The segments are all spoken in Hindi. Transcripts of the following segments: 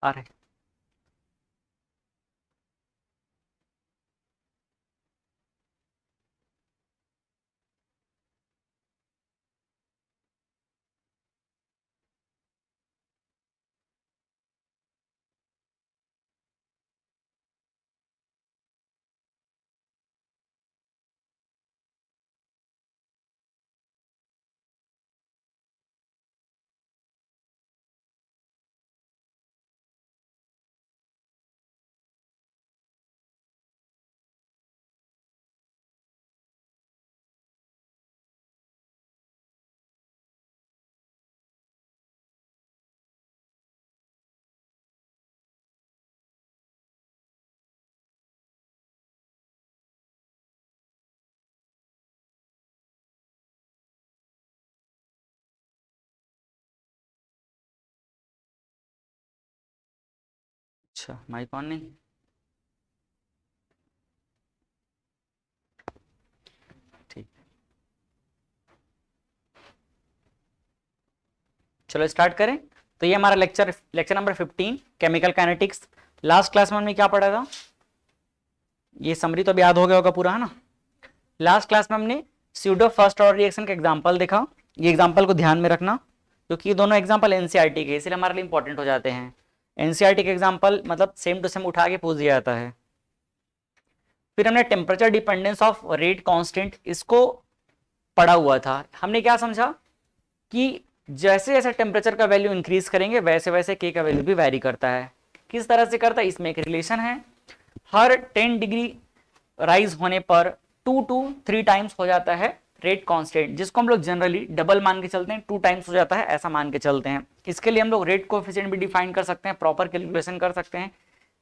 अरे अच्छा, माइक ऑन नहीं। ठीक, चलो स्टार्ट करें। तो ये हमारा lecture lecture number 15, chemical kinetics. Last class में हमने क्या पढ़ा था? ये समरी तो अब याद हो गया होगा पूरा, है ना। लास्ट क्लास में हमने स्यूडो फर्स्ट ऑर्डर रिएक्शन का एग्जांपल देखा। ये एग्जांपल को ध्यान में रखना, क्योंकि ये दोनों एग्जांपल एनसीईआरटी के, इसलिए हमारे लिए इंपॉर्टेंट हो जाते हैं। एनसीईआरटी के एग्जांपल मतलब सेम टू सेम उठा के पूछ दिया जाता है। फिर हमने temperature dependence of rate constant, इसको पढ़ा हुआ था। हमने क्या समझा कि जैसे जैसे टेम्परेचर का वैल्यू इंक्रीज करेंगे वैसे वैसे के का वैल्यू भी वैरी करता है। किस तरह से करता है? इसमें एक रिलेशन है, हर 10 डिग्री राइज होने पर 2 to 3 टाइम्स हो जाता है रेट कांस्टेंट, जिसको हम लोग जनरली डबल मान के चलते हैं, 2 टाइम्स हो जाता है ऐसा मान के चलते हैं। इसके लिए हम लोग रेट कोएफिशिएंट भी डिफाइन कर सकते हैं, प्रॉपर कैलकुलेशन कर सकते हैं,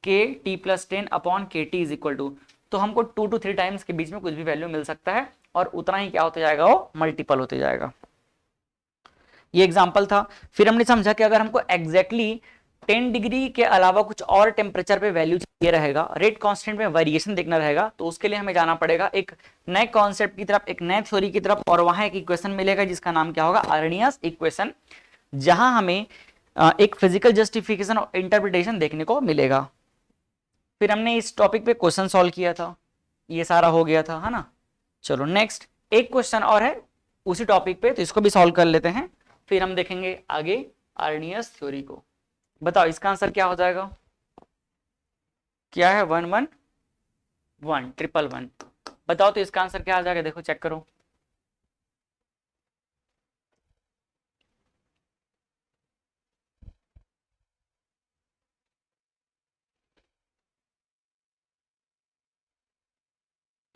के टी प्लस 10 अपॉन के टी इज इक्वल टू, तो हमको 2 to 3 टाइम्स के बीच में कुछ भी वैल्यू मिल सकता है, और उतना ही क्या होते जाएगा, वो मल्टीपल होते जाएगा। ये एग्जाम्पल था। फिर हमने समझा कि अगर हमको एग्जैक्टली 10 डिग्री के अलावा कुछ और टेम्परेचर पे वैल्यू चाहिए रहेगा, रेट कांस्टेंट में वेरिएशन देखना रहेगा, तो उसके लिए हमें जाना पड़ेगा एक नए कॉन्सेप्ट की तरफ, एक नए थ्योरी की तरफ, और वहां एक इक्वेशन मिलेगा जिसका नाम क्या होगा, आर्नियस इक्वेशन, जहां हमें एक फिजिकल जस्टिफिकेशन और इंटरप्रिटेशन देखने को मिलेगा। फिर हमने इस टॉपिक पे क्वेश्चन सॉल्व किया था, ये सारा हो गया था, है ना। चलो नेक्स्ट एक क्वेश्चन और है उसी टॉपिक पे, तो इसको भी सॉल्व कर लेते हैं, फिर हम देखेंगे आगे आर्नियस थ्योरी को। बताओ इसका आंसर क्या हो जाएगा? क्या है? 111 बताओ तो इसका आंसर क्या आ जाएगा, देखो चेक करो।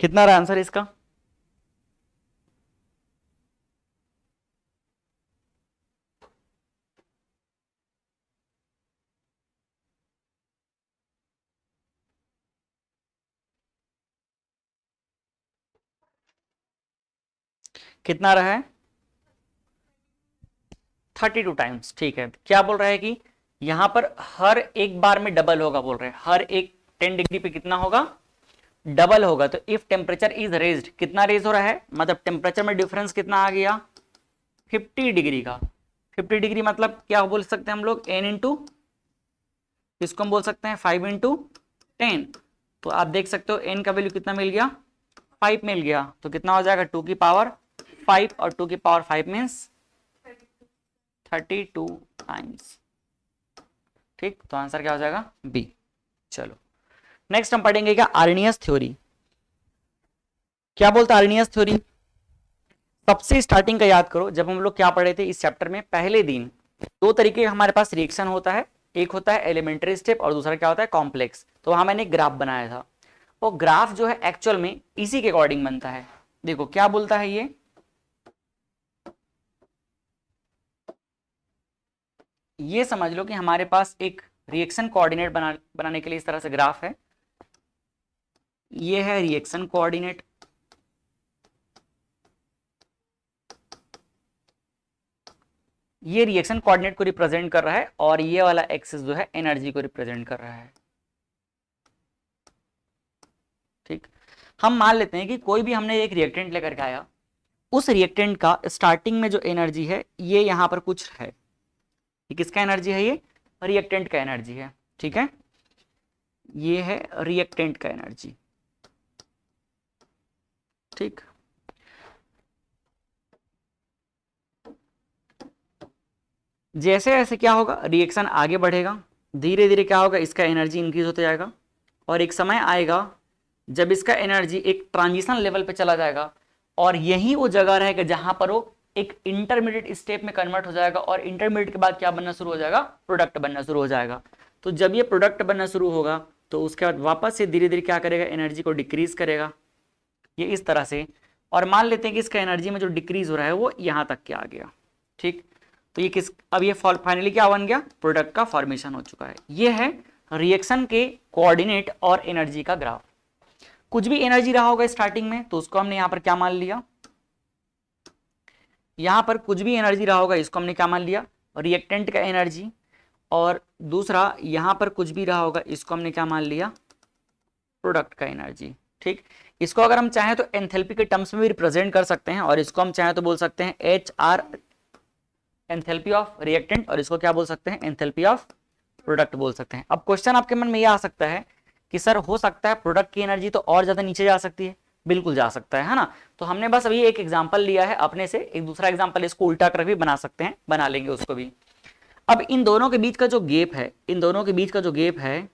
कितना रहा आंसर इसका? कितना रहा है? 32 टाइम्स। ठीक है, क्या बोल रहा है कि यहां पर हर एक बार में डबल होगा, बोल रहे हैं हर एक 10 डिग्री पे कितना होगा, डबल होगा। तो इफ टेम्परेचर इज रेज्ड, कितना रेज हो रहा है, मतलब टेम्परेचर में डिफरेंस कितना आ गया, 50 डिग्री का। 50 डिग्री मतलब क्या बोल सकते हैं हम लोग, n इंटू, इसको हम बोल सकते हैं 5 इंटू 10। तो आप देख सकते हो n का वैल्यू कितना मिल गया, 5 मिल गया, तो कितना हो जाएगा 2 की पावर 5, और 2 की पावर 5 मीन्स 32 टाइम्स। ठीक, तो आंसर क्या हो जाएगा, बी। चलो नेक्स्ट हम पढ़ेंगे क्या, आर्नियस थ्योरी। क्या बोलता है आर्नियस थ्योरी? सबसे स्टार्टिंग का याद करो, जब हम लोग क्या पढ़े थे इस चैप्टर में पहले दिन, दो तरीके का हमारे पास रिएक्शन होता है, एक होता है एलिमेंट्री स्टेप और दूसरा क्या होता है, कॉम्प्लेक्स। तो वहां मैंने ग्राफ बनाया था, वो ग्राफ जो है एक्चुअल में इसी के अकॉर्डिंग बनता है। देखो क्या बोलता है ये समझ लो कि हमारे पास एक रिएक्शन कोऑर्डिनेट बनाने के लिए इस तरह से ग्राफ है, ये है रिएक्शन कोऑर्डिनेट, ये रिएक्शन कोऑर्डिनेट को रिप्रेजेंट कर रहा है, और ये वाला एक्सिस जो है एनर्जी को रिप्रेजेंट कर रहा है। ठीक, हम मान लेते हैं कि कोई भी हमने एक रिएक्टेंट लेकर के आया, उस रिएक्टेंट का स्टार्टिंग में जो एनर्जी है ये यहां पर कुछ है, ये किसका एनर्जी है, ये रिएक्टेंट का एनर्जी है, ठीक है, ये है रिएक्टेंट का एनर्जी, ठीक। जैसे जैसे क्या होगा, रिएक्शन आगे बढ़ेगा, धीरे धीरे क्या होगा, इसका एनर्जी इंक्रीज होते जाएगा, और एक समय आएगा जब इसका एनर्जी एक ट्रांजिशन लेवल पे चला जाएगा, और यही वो जगह रहेगा जहां पर वो एक इंटरमीडिएट स्टेप में कन्वर्ट हो जाएगा, और इंटरमीडिएट के बाद क्या बनना शुरू हो जाएगा, प्रोडक्ट बनना शुरू हो जाएगा। तो जब ये प्रोडक्ट बनना शुरू होगा तो उसके बाद वापस से धीरे धीरे क्या करेगा, एनर्जी को डिक्रीज करेगा, ये इस तरह से। और मान लेते हैं कि इसका एनर्जी में जो डिक्रीज हो रहा है वो यहां तक के आ गया, ठीक। तो ये किस, अब ये फाइनली क्या बन गया, प्रोडक्ट का फॉर्मेशन हो चुका है। ये है रिएक्शन के कोऑर्डिनेट और एनर्जी का ग्राफ। कुछ भी एनर्जी रहा होगा स्टार्टिंग में तो उसको हमने यहां पर क्या मान लिया, यहां पर कुछ भी एनर्जी रहा होगा इसको हमने क्या मान लिया, रिएक्टेंट का एनर्जी, और दूसरा यहां पर कुछ भी रहा होगा इसको हमने क्या मान लिया, प्रोडक्ट का एनर्जी, ठीक। इसको अगर हम चाहें तो एंथैल्पी के टर्म्स में भी रिप्रेजेंट कर सकते हैं, और इसको हम चाहें तो बोल सकते हैं H R enthalpy of reactant, और इसको क्या बोल सकते हैं, एंथैल्पी ऑफ प्रोडक्ट बोल सकते हैं। अब क्वेश्चन आपके मन में ये आ सकता है कि सर हो सकता है प्रोडक्ट की एनर्जी तो और ज्यादा नीचे जा सकती है, बिल्कुल जा सकता है ना। तो हमने बस अभी एक एग्जांपल लिया है अपने से, एक दूसरा एग्जांपल इसको उल्टा कर भी बना सकते हैं, बना लेंगे उसको भी। अब इन दोनों के बीच का जो गेप है, इन दोनों के बीच का जो गेप है,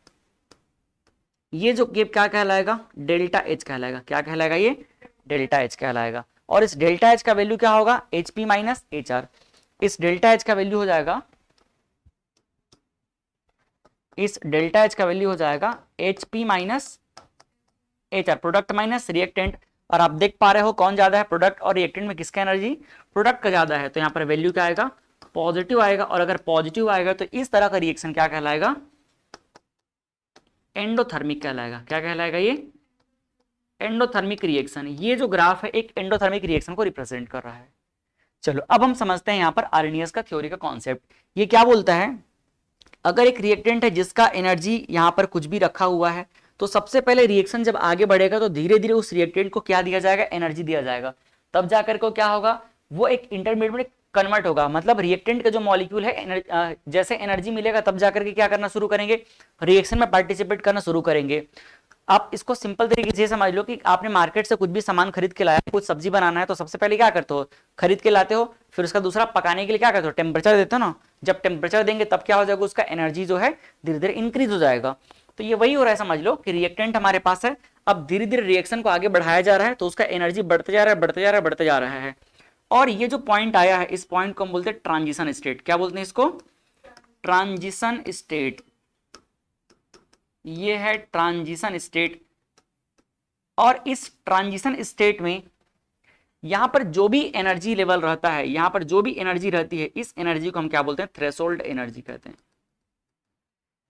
ये जो गेप क्या कहलाएगा, डेल्टा एच कहलाएगा। क्या कहलाएगा, ये डेल्टा एच कहलाएगा। और इस डेल्टा एच का वैल्यू क्या होगा, H P minus H are. इस डेल्टा एच का वैल्यू हो जाएगा, इस डेल्टा एच का वैल्यू हो जाएगा H P minus H are, product minus reactant. और आप देख पा रहे हो कौन ज्यादा है, प्रोडक्ट और रिएक्टेंट में किसका एनर्जी, प्रोडक्ट का ज्यादा है। तो यहाँ पर वैल्यू क्या आएगा, पॉजिटिव आएगा। और अगर पॉजिटिव आएगा तो इस तरह का रिएक्शन क्या कहलाएगा, एंडोथर्मिक कहलाएगा। क्या कहलाएगा, ये एंडोथर्मिक रिएक्शन। ये जो ग्राफ है एक एंडोथर्मिक रिएक्शन को रिप्रेजेंट कर रहा है। चलो अब हम समझते हैं यहाँ पर आर्नियस का थ्योरी का कॉन्सेप्ट। ये क्या बोलता है, अगर एक रिएक्टेंट है जिसका एनर्जी यहाँ पर कुछ भी रखा हुआ है, तो सबसे पहले रिएक्शन जब आगे बढ़ेगा तो धीरे धीरे उस रिएक्टेंट को क्या दिया जाएगा, एनर्जी दिया जाएगा। तब जाकर को क्या होगा, वो एक इंटरमीडिएट में कन्वर्ट होगा। मतलब रिएक्टेंट का जो मॉलिक्यूल है जैसे एनर्जी मिलेगा तब जाकर के क्या करना शुरू करेंगे, रिएक्शन में पार्टिसिपेट करना शुरू करेंगे। आप इसको सिंपल तरीके से समझ लो कि आपने मार्केट से कुछ भी सामान खरीद के लाया, कुछ सब्जी बनाना है, तो सबसे पहले क्या करते हो, खरीद के लाते हो, फिर उसका दूसरा पकाने के लिए क्या करते हो, टेम्परेचर देते हो ना। जब टेम्परेचर देंगे तब क्या हो जाएगा, उसका एनर्जी जो है धीरे धीरे इंक्रीज हो जाएगा। तो ये वही हो रहा है, समझ लो कि रिएक्टेंट हमारे पास है, अब धीरे धीरे रिएक्शन को आगे बढ़ाया जा रहा है, तो उसका एनर्जी बढ़ते जा रहा है, बढ़ते जा रहा है, बढ़ते जा रहा है। और ये जो पॉइंट आया है, इस पॉइंट को हम बोलते हैं ट्रांजिशन स्टेट। क्या बोलते हैं इसको, ट्रांजिशन स्टेट। ये है ट्रांजिशन स्टेट। और इस ट्रांजिशन स्टेट में यहां पर जो भी एनर्जी लेवल रहता है, यहां पर जो भी एनर्जी रहती है, इस एनर्जी को हम क्या बोलते हैं, थ्रेशोल्ड एनर्जी कहते हैं।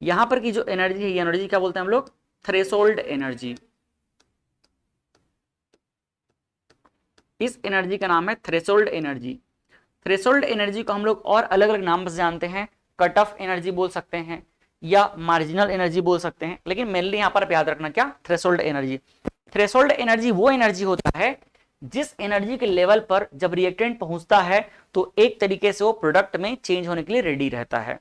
यहां पर की जो एनर्जी है, ये एनर्जी क्या बोलते हैं हम लोग, थ्रेशोल्ड एनर्जी। इस एनर्जी का नाम है थ्रेशोल्ड एनर्जी। थ्रेशोल्ड एनर्जी को हम लोग और अलग अलग नाम से जानते हैं, कट ऑफ एनर्जी बोल सकते हैं या मार्जिनल एनर्जी बोल सकते हैं, लेकिन मेनली यहां पर याद रखना क्या, थ्रेशोल्ड एनर्जी। थ्रेशोल्ड एनर्जी वो एनर्जी होता है जिस एनर्जी के लेवल पर जब रिएक्टेंट पहुंचता है तो एक तरीके से वो प्रोडक्ट में चेंज होने के लिए रेडी रहता है।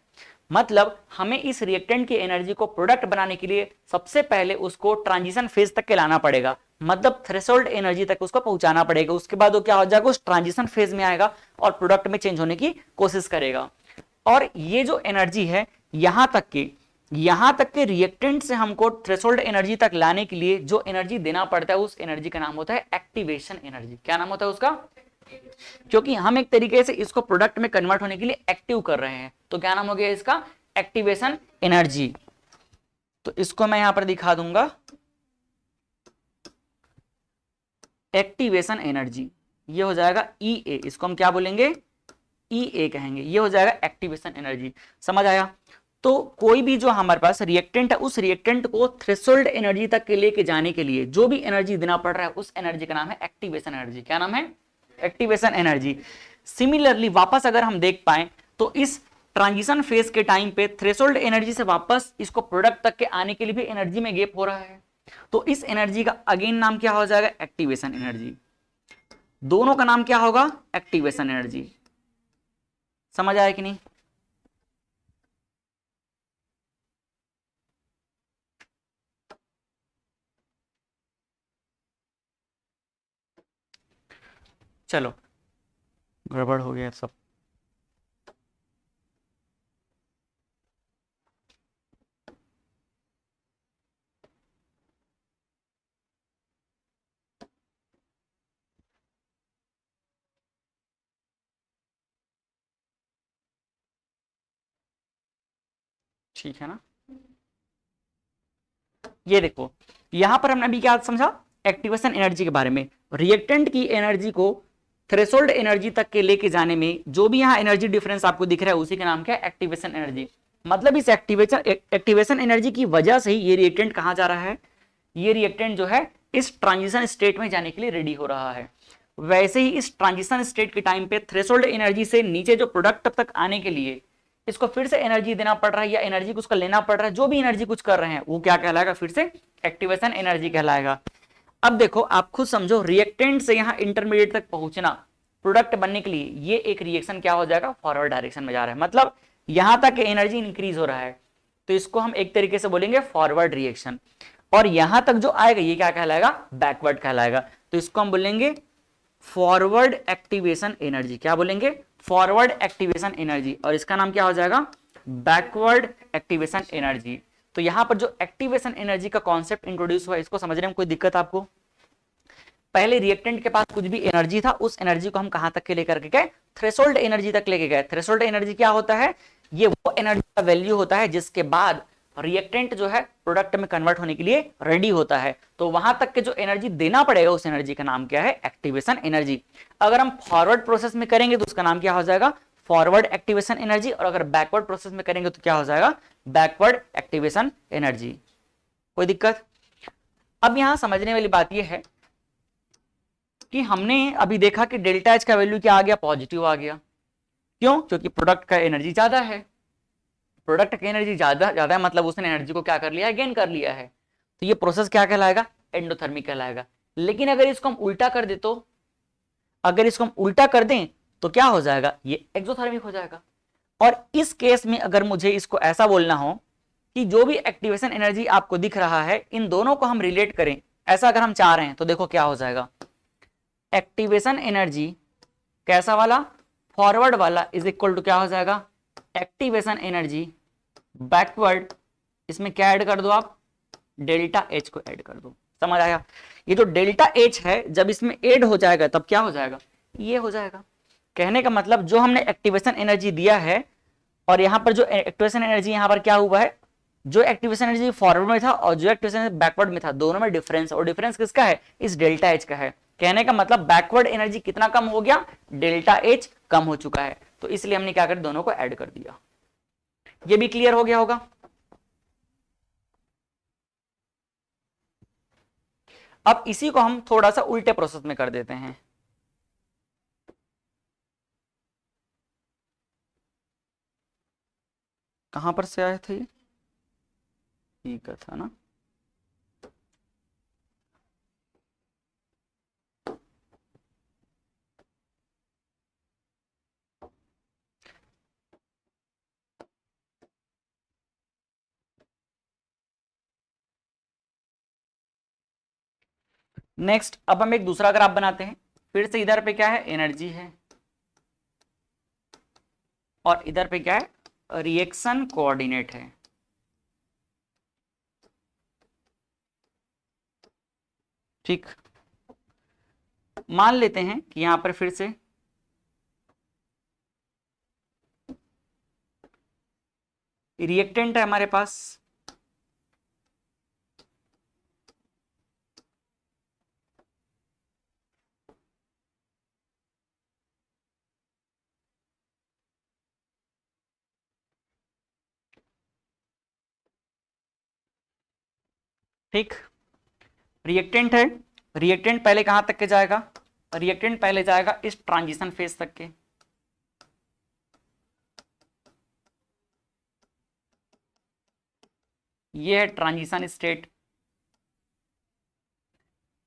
मतलब हमें इस रिएक्टेंट की एनर्जी को प्रोडक्ट बनाने के लिए सबसे पहले उसको ट्रांजिशन फेज तक के लाना पड़ेगा, मतलब थ्रेशोल्ड एनर्जी तक उसको पहुंचाना पड़ेगा। उसके बाद वो क्या हो जाएगा, उस ट्रांजिशन फेज में आएगा और प्रोडक्ट में चेंज होने की कोशिश करेगा। और ये जो एनर्जी है यहां तक के रिएक्टेंट से हमको थ्रेशोल्ड एनर्जी तक लाने के लिए जो एनर्जी देना पड़ता है, उस एनर्जी का नाम होता है एक्टिवेशन एनर्जी। क्या नाम होता है उसका, क्योंकि हम एक तरीके से इसको प्रोडक्ट में कन्वर्ट होने के लिए एक्टिव कर रहे हैं, तो क्या नाम हो गया इसका, एक्टिवेशन एनर्जी। तो इसको मैं यहां पर दिखा दूंगा, एक्टिवेशन एनर्जी। ये हो जाएगा ई ए, इसको हम क्या बोलेंगे, ई ए कहेंगे। ये हो जाएगा एक्टिवेशन एनर्जी। समझ आया। तो कोई भी जो हमारे पास रिएक्टेंट है, उस रिएक्टेंट को थ्रेशोल्ड एनर्जी तक के लेके जाने के लिए जो भी एनर्जी देना पड़ रहा है, उस एनर्जी का नाम है एक्टिवेशन एनर्जी। क्या नाम है, एक्टिवेशन एनर्जी। सिमिलरली वापस अगर हम देख पाए तो इस ट्रांजिशन फेज के टाइम पे थ्रेशोल्ड एनर्जी से वापस इसको प्रोडक्ट तक के आने के लिए भी एनर्जी में गैप हो रहा है, तो इस एनर्जी का अगेन नाम क्या हो जाएगा, एक्टिवेशन एनर्जी। दोनों का नाम क्या होगा, एक्टिवेशन एनर्जी। समझ आया कि नहीं। चलो गड़बड़ हो गया सब। ठीक है ना, ये देखो यहां पर हमने अभी क्या समझा एक्टिवेशन एनर्जी के बारे में। रिएक्टेंट की एनर्जी को थ्रेशोल्ड एनर्जी तक के लेके जाने में जो भी यहाँ एनर्जी डिफरेंस आपको दिख रहा है उसी का नाम क्या है, एक्टिवेशन एनर्जी। मतलब इस एक्टिवेशन एनर्जी की वजह से ही ये रिएक्टेंट कहाँ जा रहा है, ये रिएक्टेंट जो है इस ट्रांजिशन स्टेट में जाने के लिए रेडी हो रहा है। वैसे ही इस ट्रांजिशन स्टेट के टाइम पे थ्रेशोल्ड एनर्जी से नीचे जो प्रोडक्ट तक आने के लिए इसको फिर से एनर्जी देना पड़ रहा है या एनर्जी को उसका लेना पड़ रहा है, जो भी एनर्जी कुछ कर रहे हैं वो क्या कहलाएगा, फिर से एक्टिवेशन एनर्जी कहलाएगा। अब देखो आप खुद समझो, रिएक्टेंट से यहां इंटरमीडिएट तक पहुंचना प्रोडक्ट बनने के लिए ये एक रिएक्शन क्या हो जाएगा, फॉरवर्ड डायरेक्शन में जा रहा है, मतलब यहां तक एनर्जी इंक्रीज हो रहा है, तो इसको हम एक तरीके से बोलेंगे फॉरवर्ड रिएक्शन। और यहां तक जो आएगा ये क्या कहलाएगा, बैकवर्ड कहलाएगा। तो इसको हम बोलेंगे फॉरवर्ड एक्टिवेशन एनर्जी। क्या बोलेंगे, फॉरवर्ड एक्टिवेशन एनर्जी। और इसका नाम क्या हो जाएगा, बैकवर्ड एक्टिवेशन एनर्जी। तो यहां पर जो एक्टिवेशन एनर्जी का कॉन्सेप्ट इंट्रोड्यूस हुआ, इसको समझने में कोई दिक्कत आपको? पहले रिएक्टेंट के पास कुछ भी एनर्जी था, उस एनर्जी को हम कहां तक के लेकर के गए, थ्रेशोल्ड एनर्जी तक लेके गए। थ्रेशोल्ड एनर्जी क्या होता है, ये वो एनर्जी का वैल्यू होता है जिसके बाद रिएक्टेंट जो है प्रोडक्ट में कन्वर्ट होने के लिए रेडी होता है। तो वहां तक के जो एनर्जी देना पड़ेगा उस एनर्जी का नाम क्या है, एक्टिवेशन एनर्जी। अगर हम फॉरवर्ड प्रोसेस में करेंगे तो उसका नाम क्या हो जाएगा, फॉरवर्ड एक्टिवेशन एनर्जी। और अगर बैकवर्ड प्रोसेस में करेंगे तो क्या हो जाएगा, बैकवर्ड एक्टिवेशन एनर्जी। कोई दिक्कत? अब यहां समझने वाली बात यह है कि हमने अभी देखा कि डेल्टा एच का वैल्यू क्या आ गया, पॉजिटिव आ गया। क्यों? क्योंकि प्रोडक्ट का एनर्जी ज्यादा है। प्रोडक्ट की एनर्जी ज्यादा है मतलब उसने एनर्जी को क्या कर लिया है, गेन कर लिया है। तो ये प्रोसेस क्या कहलाएगा, एंडोथर्मिक कहलाएगा। लेकिन अगर इसको हम उल्टा कर दे तो, अगर इसको हम उल्टा कर दें तो क्या हो जाएगा, ये एक्सोथर्मिक हो जाएगा। और इस केस में अगर मुझे इसको ऐसा बोलना हो कि जो भी एक्टिवेशन एनर्जी आपको दिख रहा है इन दोनों को हम रिलेट करें, ऐसा अगर हम चाह रहे हैं तो देखो क्या हो जाएगा, एक्टिवेशन एनर्जी कैसा वाला, फॉरवर्ड वाला, इज इक्वल टू क्या हो जाएगा, एक्टिवेशन एनर्जी बैकवर्ड। इसमें क्या ऐड कर दो आप, डेल्टा एच को ऐड कर दो। समझ आया? ये जो डेल्टा एच है जब इसमें ऐड हो जाएगा तब क्या हो जाएगा, ये हो जाएगा। कहने का मतलब जो हमने एक्टिवेशन एनर्जी दिया है और यहां पर जो एक्टिवेशन एनर्जी यहां पर क्या हुआ है, जो एक्टिवेशन एनर्जी फॉरवर्ड में था और जो एक्टिवेशन बैकवर्ड में था, दोनों में डिफरेंस, और डिफरेंस किसका है, इस डेल्टा एच का है। कहने का मतलब बैकवर्ड एनर्जी कितना कम हो गया, डेल्टा एच कम हो चुका है। तो इसलिए हमने क्या कर, दोनों को ऐड कर दिया। ये भी क्लियर हो गया होगा। अब इसी को हम थोड़ा सा उल्टे प्रोसेस में कर देते हैं। कहां पर से आए थे ये, ठीक है था ना। नेक्स्ट अब हम एक दूसरा ग्राफ बनाते हैं। फिर से इधर पे क्या है, एनर्जी है, और इधर पे क्या है, रिएक्शन कोऑर्डिनेट है। ठीक, मान लेते हैं कि यहां पर फिर से रिएक्टेंट है हमारे पास, ठीक, रिएक्टेंट है। रिएक्टेंट पहले कहां तक के जाएगा, रिएक्टेंट पहले जाएगा इस ट्रांजिशन फेज तक के, ये है ट्रांजिशन स्टेट।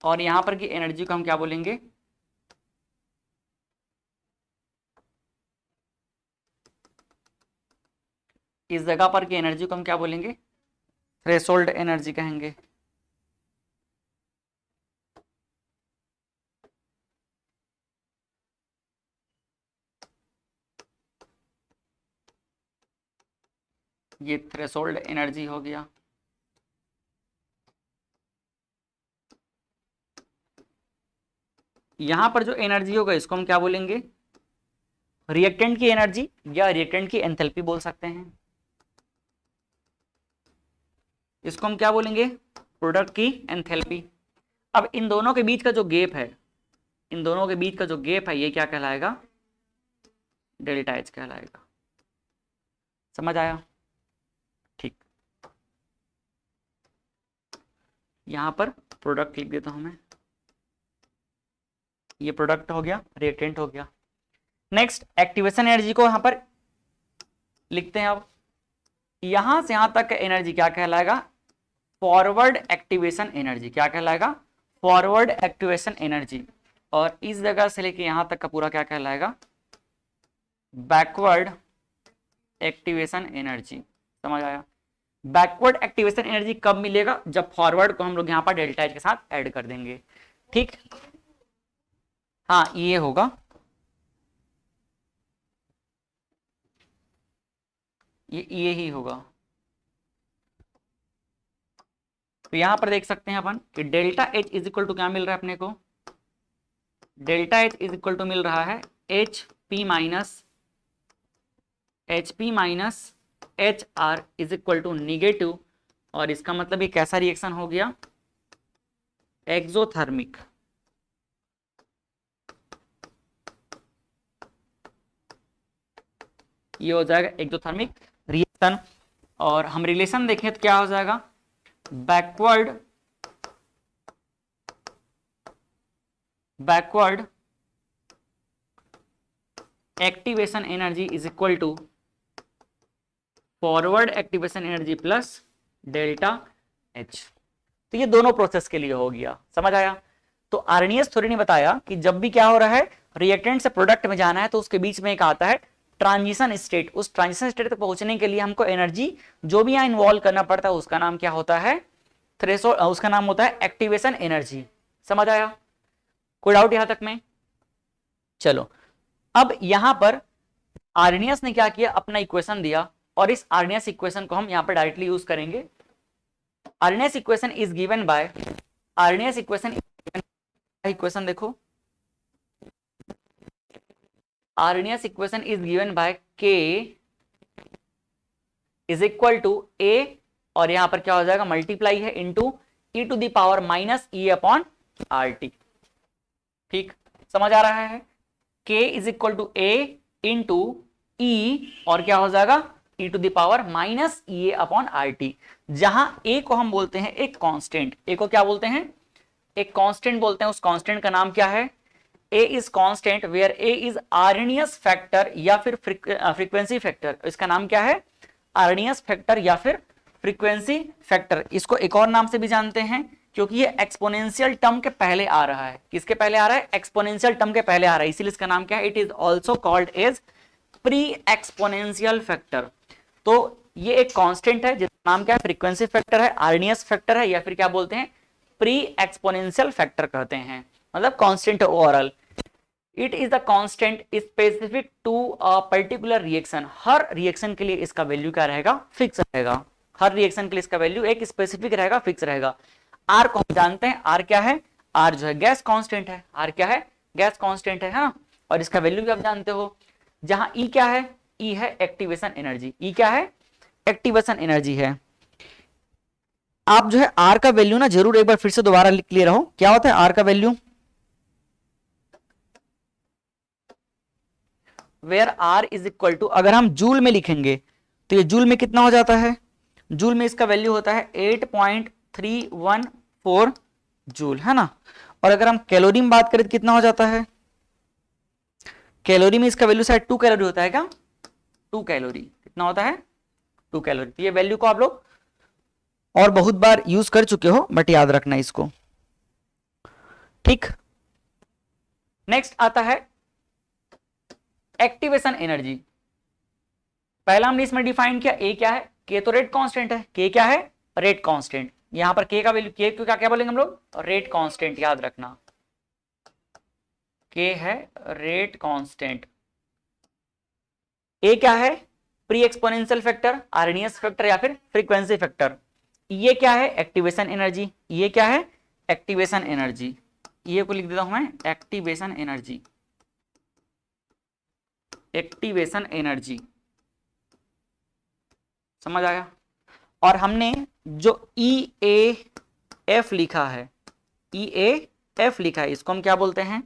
और यहां पर की एनर्जी को हम क्या बोलेंगे, इस जगह पर की एनर्जी को हम क्या बोलेंगे, थ्रेशोल्ड एनर्जी कहेंगे। ये थ्रेशोल्ड एनर्जी हो गया। यहां पर जो एनर्जी होगा इसको हम क्या बोलेंगे, रिएक्टेंट की एनर्जी या रिएक्टेंट की एंथैल्पी बोल सकते हैं। इसको हम क्या बोलेंगे, प्रोडक्ट की एंथैल्पी। अब इन दोनों के बीच का जो गैप है, इन दोनों के बीच का जो गैप है ये क्या कहलाएगा, डेल्टा एच कहलाएगा। समझ आया? ठीक, यहां पर प्रोडक्ट लिख देता हूं मैं, ये प्रोडक्ट हो गया, रिएक्टेंट हो गया। नेक्स्ट एक्टिवेशन एनर्जी को यहां पर लिखते हैं। अब यहां से यहां तक का एनर्जी क्या कहलाएगा, फॉरवर्ड एक्टिवेशन एनर्जी। क्या कहलाएगा, फॉरवर्ड एक्टिवेशन एनर्जी। और इस जगह से लेके यहां तक का पूरा क्या कहलाएगा, बैकवर्ड एक्टिवेशन एनर्जी। समझ आया? बैकवर्ड एक्टिवेशन एनर्जी कब मिलेगा, जब फॉरवर्ड को हम लोग यहां पर डेल्टा एच के साथ ऐड कर देंगे। ठीक, हाँ ये होगा, ये ही होगा। तो यहां पर देख सकते हैं अपन कि delta H is equal to क्या मिल रहा है अपने को, delta H is equal to मिल रहा है H P minus H R is equal to negative. और इसका मतलब ये कैसा रिएक्शन हो गया, एक्सोथर्मिक। ये हो जाएगा एक्सोथर्मिक रिएक्शन। और हम रिलेशन देखें तो क्या हो जाएगा, backward activation energy is equal to forward activation energy plus delta H. तो ये दोनों प्रोसेस के लिए हो गया। समझ आया? तो आर्नियस थ्योरी ने बताया कि जब भी क्या हो रहा है, रिएक्टेंट से प्रोडक्ट में जाना है तो उसके बीच में एक आता है ट्रांजिशन स्टेट। उस ट्रांजिशन स्टेट तक पहुंचने के लिए हमको एनर्जी जो भी यहाँ इन्वॉल्व करना पड़ता है उसका नाम क्या होता है, थ्रेशोल्ड, उसका नाम होता है एक्टिवेशन एनर्जी। समझ आया? कोई डाउट यहां तक में? चलो, अब यहां पर आर्नियस ने क्या किया, अपना इक्वेशन दिया और इस आर्नियस इक्वेशन को हम यहां पर डायरेक्टली यूज करेंगे। Arrhenius equation is given by, Arrhenius equation देखो, Arrhenius equation is given by K is equal to A, और यहां पर क्या हो जाएगा, मल्टीप्लाई है into e to the power minus e upon RT। ठीक, समझ आ रहा है? K is equal to A into E, और क्या हो जाएगा, e to the power minus E upon RT। जहां A को हम बोलते हैं एक कांस्टेंट, A को क्या बोलते हैं, एक कांस्टेंट बोलते हैं। उस कांस्टेंट का नाम क्या है, A is constant where A is Arrhenius factor या फिर फ्रीक्वेंसी फैक्टर। इसका नाम क्या है, आर्नियस फैक्टर या फिर फ्रीक्वेंसी फैक्टर। इसको एक और नाम से भी जानते हैं क्योंकि ये एक्सपोनेंशियल टर्म के पहले आ रहा है। किसके पहले आ रहा है, एक्सपोनेंशियल टर्म के पहले आ रहा है, इसीलिए इसका नाम क्या है, it is also called as pre exponential factor. तो ये एक कांस्टेंट है जिसका नाम क्या है, फ्रीक्वेंसी फैक्टर है, आर्नियस फैक्टर है, या फिर क्या बोलते हैं, प्री एक्सपोनेंशियल फैक्टर कहते हैं, मतलब constant overall. It is the constant specific to a particular reaction. हर रिएक्शन के लिए इसका वैल्यू क्या रहेगा, फिक्स रहेगा। हर रिएक्शन के लिए इसका वैल्यू एक स्पेसिफिक रहेगा, फिक्स रहेगा। आर को हम जानते हैं, आर क्या है, आर जो है गैस कांस्टेंट है, आर क्या है, गैस कांस्टेंट है ना। और इसका वैल्यू भी आप जानते हो। जहां ई क्या है, ई है एक्टिवेशन एनर्जी, ई क्या है, एक्टिवेशन एनर्जी है। आप जो है आर का वैल्यू ना जरूर एक बार फिर से दोबारा क्लियर हो, क्या होता है आर का value, where R is equal to, अगर हम जूल में लिखेंगे तो ये जूल में कितना हो जाता है, जूल में इसका वैल्यू होता है 8.314 जूल, है ना। और अगर हम कैलोरी में बात करें तो कितना हो जाता है, कैलोरी में इसका वैल्यू शायद 2 कैलोरी होता है क्या, 2 कैलोरी, कितना होता है, 2 कैलोरी। तो ये वैल्यू को आप लोग और बहुत बार यूज कर चुके हो, बट याद रखना इसको। ठीक, नेक्स्ट आता है एक्टिवेशन एनर्जी। पहला हमने इसमें डिफाइन किया, ए क्या है, के तो रेट कांस्टेंट है, के क्या है, रेट कांस्टेंट। यहां पर के का वैल्यू, के क्यों क्या बोलेंगे हम लोग, रेट कांस्टेंट, याद रखना, के है रेट कांस्टेंट। ए क्या है, pre exponential factor, RNS factor या फिर फ्रीक्वेंसी फैक्टर। ये क्या है? Activation energy. ये क्या है? Activation energy. ये को लिख देता हूं मैं एक्टिवेशन एनर्जी। एक्टिवेशन एनर्जी समझ आया? और हमने जो ई ए एफ लिखा है, ई ए एफ लिखा है, इसको हम क्या बोलते हैं?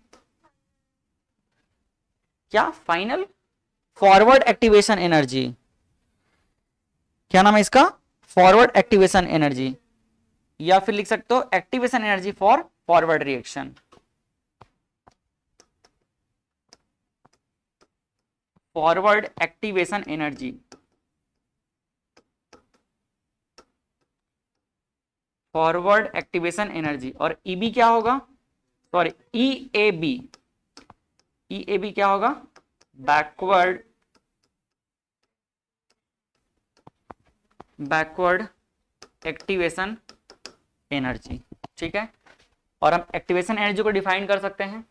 क्या? Final forward activation energy. क्या नाम है इसका? फॉरवर्ड एक्टिवेशन एनर्जी, या फिर लिख सकते हो activation energy for forward reaction. Forward activation energy, forward activation energy. और ईबी क्या होगा? सॉरी, ई ए बी क्या होगा? Backward activation energy. ठीक है, और हम एक्टिवेशन एनर्जी को डिफाइन कर सकते हैं।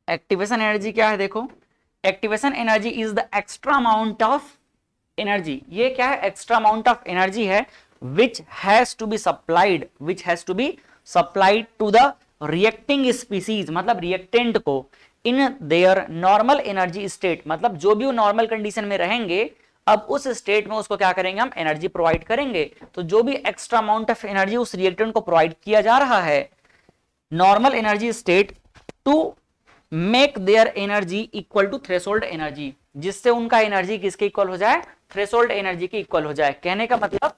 एक्टिवेशन एनर्जी क्या है? देखो, activation energy is the extra amount of energy. ये क्या है? एक्स्ट्रा अमाउंट ऑफ एनर्जी है which has to be supplied to the reacting species, मतलब रिएक्टेंट को in their normal energy state, मतलब जो भी वो नॉर्मल कंडीशन में रहेंगे, अब उस स्टेट में उसको क्या करेंगे? हम एनर्जी प्रोवाइड करेंगे। तो जो भी एक्स्ट्रा अमाउंट ऑफ एनर्जी उस रिएक्टेंट को प्रोवाइड किया जा रहा है normal energy state, to make their energy equal to threshold energy, जिससे उनका एनर्जी किसके इक्वल हो जाए? थ्रेशोल्ड एनर्जी के इक्वल हो जाए। कहने का मतलब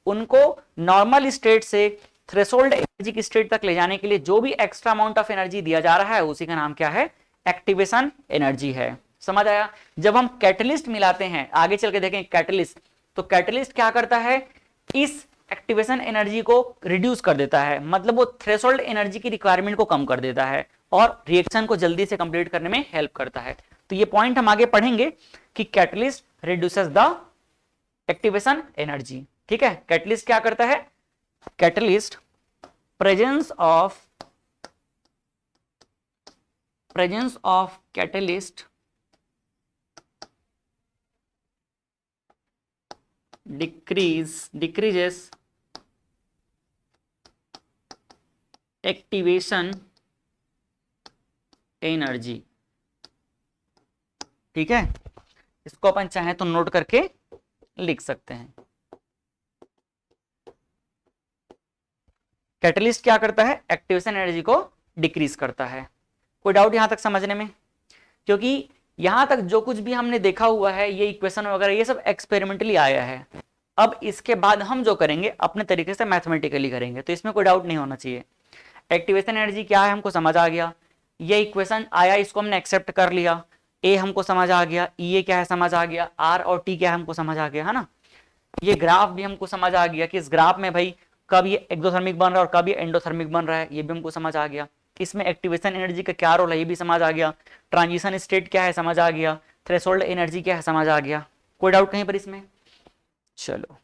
उनको नॉर्मल स्टेट से थ्रेशोल्ड एनर्जी की स्टेट तक ले जाने के लिए जो भी एक्स्ट्रा अमाउंट ऑफ एनर्जी दिया जा रहा है उसी का नाम क्या है? एक्टिवेशन एनर्जी है। समझ आया? जब हम कैटलिस्ट मिलाते हैं, आगे चल के देखें कैटलिस्ट, तो कैटलिस्ट क्या करता है? इस एक्टिवेशन एनर्जी को रिड्यूस कर देता है, मतलब वो थ्रेशोल्ड एनर्जी की रिक्वायरमेंट को कम कर देता है और रिएक्शन को जल्दी से कंप्लीट करने में हेल्प करता है। तो ये पॉइंट हम आगे पढ़ेंगे कि catalyst reduces the activation energy. ठीक है, कैटलिस्ट क्या करता है? Catalyst presence of catalyst decreases activation energy. ठीक है, इसको अपन चाहे तो नोट करके लिख सकते हैं। कैटलिस्ट क्या करता है? एक्टिवेशन एनर्जी को डिक्रीज करता है। कोई डाउट यहां तक समझने में? क्योंकि यहां तक जो कुछ भी हमने देखा हुआ है, ये इक्वेशन वगैरह, ये सब एक्सपेरिमेंटली आया है। अब इसके बाद हम जो करेंगे अपने तरीके से मैथमेटिकली करेंगे, तो इसमें कोई डाउट नहीं होना चाहिए। एक्टिवेशन एनर्जी क्या है हमको समझ आ गया, ये इक्वेशन आया, इसको हमने एक्सेप्ट कर लिया, ए हमको समझ आ गया, ई ए क्या है समझ आ गया, आर और टी क्या है हमको समझ आ गया, है ना। ये ग्राफ भी हमको समझ आ गया कि इस ग्राफ में भाई कब ये एक्सोथर्मिक बन रहा है और कब ये एंडोथर्मिक बन रहा है, ये भी हमको समझ आ गया। इसमें एक्टिवेशन एनर्जी का क्या रोल है ये भी समझ आ गया, ट्रांजिशन स्टेट क्या है समझ आ गया, थ्रेशोल्ड एनर्जी क्या है समझ आ गया। कोई डाउट कहीं पर इसमें? चलो,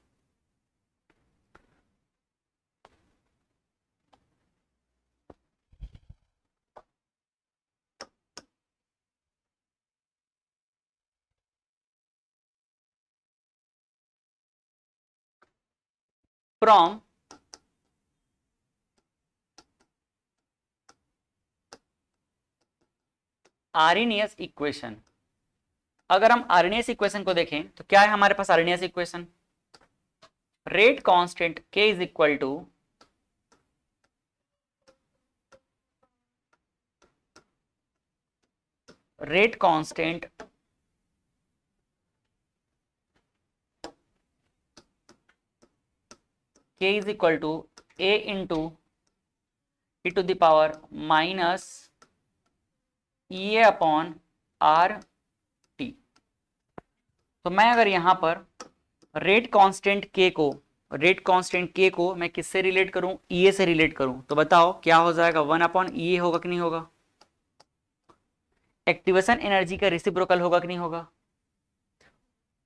फ्रॉम आर्हेनियस इक्वेशन, अगर हम आर्हेनियस इक्वेशन को देखें तो क्या है हमारे पास Arrhenius equation? Rate constant k is equal to rate constant k is equal to a into e to the power minus A upon R T. तो मैं अगर यहां पर रेट कांस्टेंट k को मैं किससे रिलेट करूं? ई से रिलेट करूं, तो बताओ क्या हो जाएगा? 1 अपॉन ई होगा कि नहीं होगा? एक्टिवेशन एनर्जी का रेसिप्रोकल होगा कि नहीं होगा?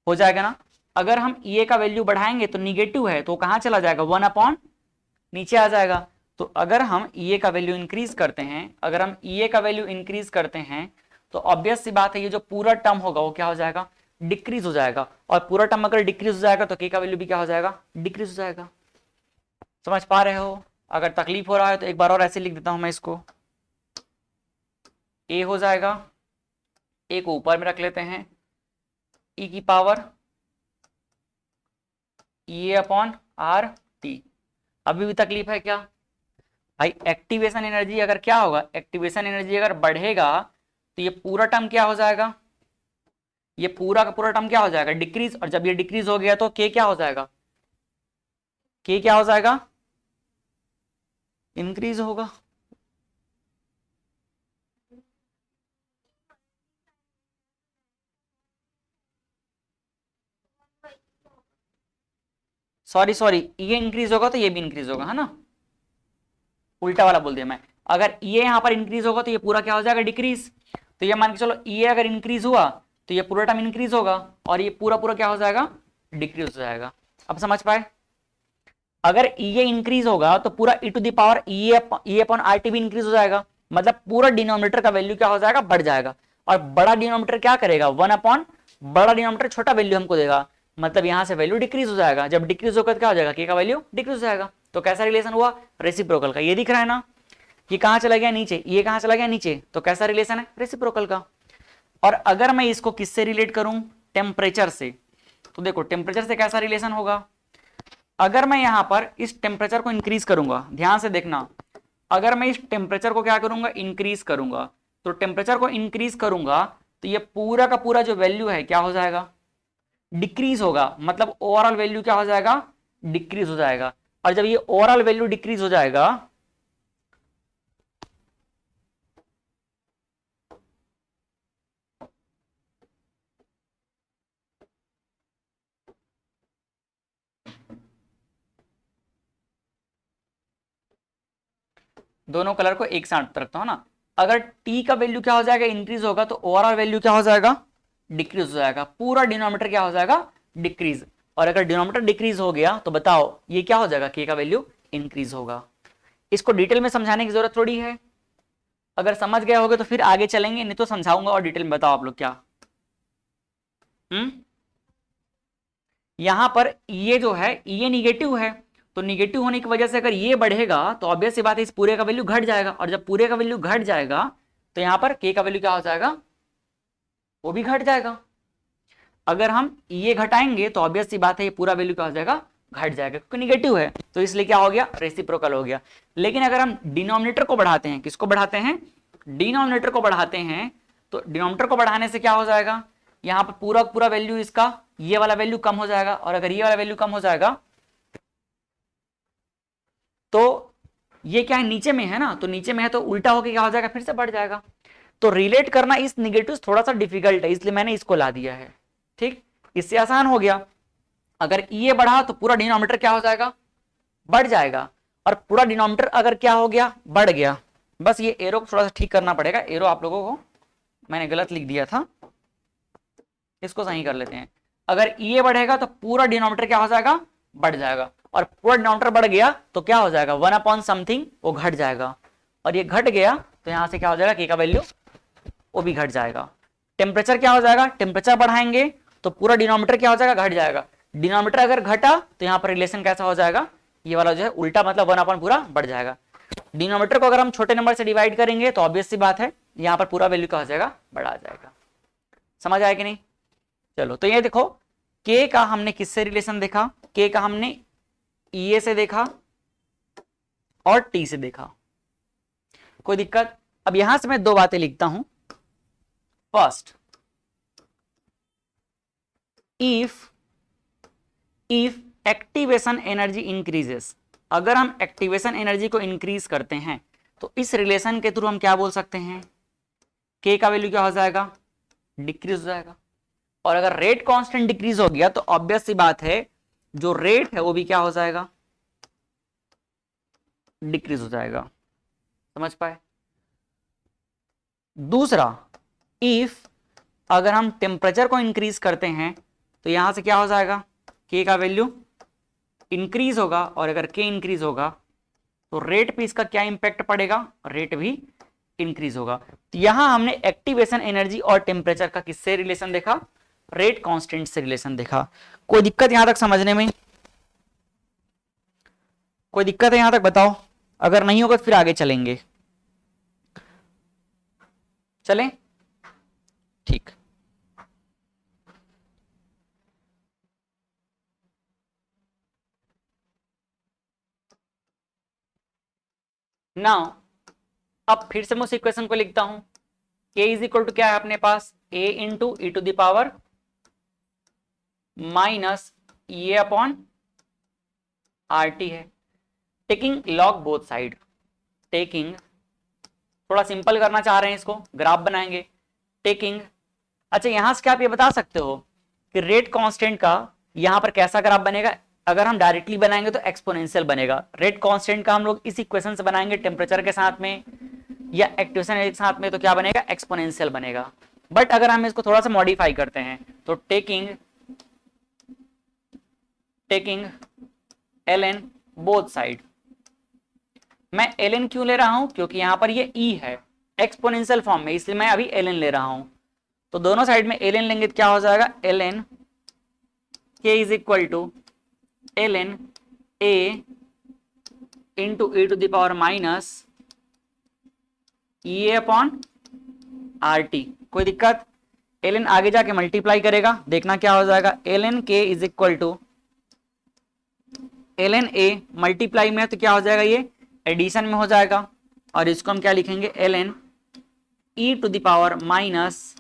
हो जाएगा ना। अगर हम ई का वैल्यू बढ़ाएंगे तो निगेटिव है तो कहां चला जाएगा? 1 अपॉन नीचे आ जाएगा। तो अगर हम ई का वैल्यू इंक्रीज करते हैं, अगर हम ई का वैल्यू इंक्रीज करते हैं तो ऑब्वियस सी बात है ये जो पूरा टर्म होगा वो क्या हो जाएगा, डिक्रीज हो जाएगा। और पूरा टर्म अगर डिक्रीज हो जाएगा तो के का वैल्यू भी क्या हो जाएगा, डिक्रीज हो जाएगा। समझ पा रहे हो? अगर तकलीफ हो रहा है तो एक बार और ऐसे लिख देता हूं मैं इसको, ए हो जाएगा, ए को ऊपर में रख लेते हैं, ई की power E upon R T. अभी भी तकलीफ है क्या भाई? एक्टिवेशन एनर्जी अगर क्या होगा, एक्टिवेशन एनर्जी अगर बढ़ेगा तो ये पूरा टर्म क्या हो जाएगा, ये पूरा का पूरा टर्म क्या हो जाएगा, डिक्रीज। और जब ये डिक्रीज हो गया तो के क्या हो जाएगा, के क्या हो जाएगा, इंक्रीज होगा। सॉरी सॉरी, ये इंक्रीज होगा तो ये भी इंक्रीज होगा, है ना, उल्टा वाला बोल दिया मैं। अगर ये यहां पर इंक्रीज होगा तो ये पूरा क्या हो जाएगा, डिक्रीज। तो ये मान के चलो ये अगर इंक्रीज हुआ तो ये पूरा टर्म इंक्रीज होगा और ये पूरा पूरा क्या हो जाएगा, डिक्रीज हो जाएगा। अब समझ पाए? अगर ये इंक्रीज होगा तो पूरा E to the power E upon R T भी इंक्रीज हो जाएगा, मतलब पूरा डिनोमिनेटर का वैल्यू क्या हो जाएगा, बढ़ जाएगा। और बड़ा डिनोमिनेटर क्या करेगा, 1 अपॉन बड़ा डिनोमिनेटर छोटा वैल्यू हमको देगा, मतलब यहां से वैल्यू डिक्रीज हो जाएगा। जब डिक्रीज होगा तो क्या हो जाएगा, के का वैल्यू डिक्रीज हो जाएगा। तो कैसा रिलेशन हुआ, रेसिप्रोकल का। ये दिख रहा है ना, ये कहां चला गया, नीचे, ये कहां चला गया, नीचे। तो कैसा रिलेशन है, रेसिप्रोकल का। और अगर मैं इसको किससे रिलेट करूं, टेम्परेचर से, तो देखो टेम्परेचर से कैसा रिलेशन होगा। अगर मैं यहां पर इस टेम्परेचर को इंक्रीज करूंगा, ध्यान से देखना, अगर मैं इस टेम्परेचर को क्या करूंगा, इंक्रीज करूंगा, तो टेम्परेचर को इंक्रीज करूंगा तो ये पूरा का पूरा जो वैल्यू है क्या हो जाएगा, डिक्रीज होगा, मतलब ओवरऑल वैल्यू क्या हो जाएगा, डिक्रीज हो जाएगा। और जब ये ओवरऑल वैल्यू डिक्रीज हो जाएगा दोनों कलर को एक साथ रखता हूं ना, अगर टी का वैल्यू क्या हो जाएगा, इंक्रीज होगा, तो ओवरऑल वैल्यू क्या हो जाएगा, डिक्रीज हो जाएगा, पूरा डिनोमिनेटर क्या हो जाएगा, डिक्रीज। और अगर डिनोमिनेटर डिक्रीज हो गया तो बताओ ये क्या हो जाएगा, के का वैल्यू इंक्रीज होगा। इसको डिटेल में समझाने की जरूरत थोड़ी है, अगर समझ गए होगे तो फिर आगे चलेंगे, नहीं तो समझाऊंगा और डिटेल में बताओ आप लोग क्या। यहां पर ये जो है ये निगेटिव है, तो निगेटिव होने की वजह से अगर ये बढ़ेगा तो ऑब्वियस सी बात है इस पूरे का वैल्यू घट जाएगा। और जब पूरे का वैल्यू घट जाएगा तो यहां पर के का वैल्यू क्या हो जाएगा, वो भी घट जाएगा। अगर हम ये घटाएंगे तो ऑब्वियस सी बात है ये पूरा वैल्यू क्या हो जाएगा, घट जाएगा, क्योंकि निगेटिव है, तो इसलिए क्या हो गया, रेसिप्रोकल हो गया। लेकिन अगर हम डिनोमिनेटर को बढ़ाते हैं, किसको बढ़ाते हैं, डिनोमिनेटर को बढ़ाते हैं, तो डिनोमिनेटर को बढ़ाने से क्या हो जाएगा, यहाँ पर पूरा पूरा वैल्यू इसका ये वाला वैल्यू कम हो जाएगा। और अगर ये वाला वैल्यू कम हो जाएगा तो ये क्या है, नीचे में है ना, तो नीचे में है तो उल्टा होके क्या हो जाएगा, फिर से बढ़ जाएगा। तो रिलेट करना इस निगेटिव थोड़ा सा डिफिकल्ट है, इसलिए मैंने इसको ला दिया है। ठीक, इससे आसान हो गया। अगर ये बढ़ा तो पूरा डिनोमिनेटर क्या हो जाएगा, बढ़ जाएगा। और पूरा डिनोमिनेटर अगर क्या हो गया, बढ़ गया। बस ये एरो को थोड़ा सा ठीक करना पड़ेगा, एरो आप लोगों को मैंने गलत लिख दिया था, इसको सही कर लेते हैं। अगर ये बढ़ेगा तो पूरा डिनोमिनेटर क्या हो जाएगा, बढ़ जाएगा। और पूरा डिनोमिनेटर बढ़ गया तो क्या हो जाएगा, 1 अपॉन समथिंग वो घट जाएगा। और ये घट गया तो यहां से क्या हो जाएगा, के का वैल्यू वो भी घट जाएगा। टेम्परेचर क्या हो जाएगा, टेम्परेचर बढ़ाएंगे तो पूरा डिनोमिनेटर क्या हो जाएगा, घट जाएगा। डिनोमिनेटर अगर घटा तो यहाँ पर रिलेशन कैसा हो जाएगा, ये वाला जो है उल्टा, मतलब 1 अपॉन पूरा बढ़ जाएगा। डिनोमिनेटर को अगर हम छोटे नंबर से डिवाइड करेंगे तो ऑब्वियस सी बात है यहाँ पर पूरा वैल्यू क्या हो जाएगा, बड़ा आ जाएगा। समझ आया कि नहीं? चलो, तो ये देखो के का हमने किससे रिलेशन देखा, के का हमने ई से देखा और टी से देखा, कोई दिक्कत? अब यहां से मैं दो बातें लिखता हूं। First, if activation energy increases, अगर हम एक्टिवेशन एनर्जी को इंक्रीज करते हैं तो इस रिलेशन के थ्रू हम क्या बोल सकते हैं, के का वैल्यू क्या हो जाएगा, डिक्रीज हो जाएगा। और अगर रेट कांस्टेंट डिक्रीज हो गया तो ऑब्वियस सी बात है जो रेट है वो भी क्या हो जाएगा, डिक्रीज हो जाएगा। समझ पाए? दूसरा, इफ अगर हम टेम्परेचर को इंक्रीज करते हैं तो यहां से क्या हो जाएगा, के का वैल्यू इंक्रीज होगा। और अगर के इंक्रीज होगा तो रेट पे इसका क्या इंपैक्ट पड़ेगा, रेट भी इंक्रीज होगा। तो यहां हमने एक्टिवेशन एनर्जी और टेम्परेचर का किससे रिलेशन देखा, रेट कांस्टेंट से रिलेशन देखा। कोई दिक्कत यहां तक समझने में, कोई दिक्कत है यहां तक बताओ, अगर नहीं होगा तो फिर आगे चलेंगे। चलें, ठीक। नाउ अब फिर से मैं उस इक्वेशन को लिखता हूं, k इज इक्वल टू क्या है अपने पास, a into E to the power minus A upon R T है, taking log both side, taking, थोड़ा सिंपल करना चाह रहे हैं इसको, ग्राफ बनाएंगे, टेकिंग, अच्छा यहां से क्या आप ये बता सकते हो कि रेट कांस्टेंट का यहां पर कैसा ग्राफ बनेगा, अगर हम डायरेक्टली बनाएंगे तो एक्सपोनेंशियल बनेगा, रेट कांस्टेंट का हम लोग इस इक्वेशन से बनाएंगे टेम्परेचर के साथ में या एक्टिवेशन एनर्जी के साथ में तो क्या बनेगा, एक्सपोनेंशियल बनेगा। बट अगर हम इसको थोड़ा सा मॉडिफाई करते हैं तो टेकिंग ln बोथ साइड, मैं ln क्यों ले रहा हूं, क्योंकि यहां पर ये e है एक्सपोनेंशियल फॉर्म में, इसलिए मैं अभी ln ले रहा हूं। तो दोनों साइड में ln लेंगे तो क्या हो जाएगा, ln k is equal to ln a into E to the power minus A upon R T. कोई दिक्कत, ln आगे जाके मल्टीप्लाई करेगा, देखना क्या हो जाएगा, ln k is equal to ln a multiply में है तो क्या हो जाएगा, ये एडिशन में हो जाएगा, और इसको हम क्या लिखेंगे, ln e to the power minus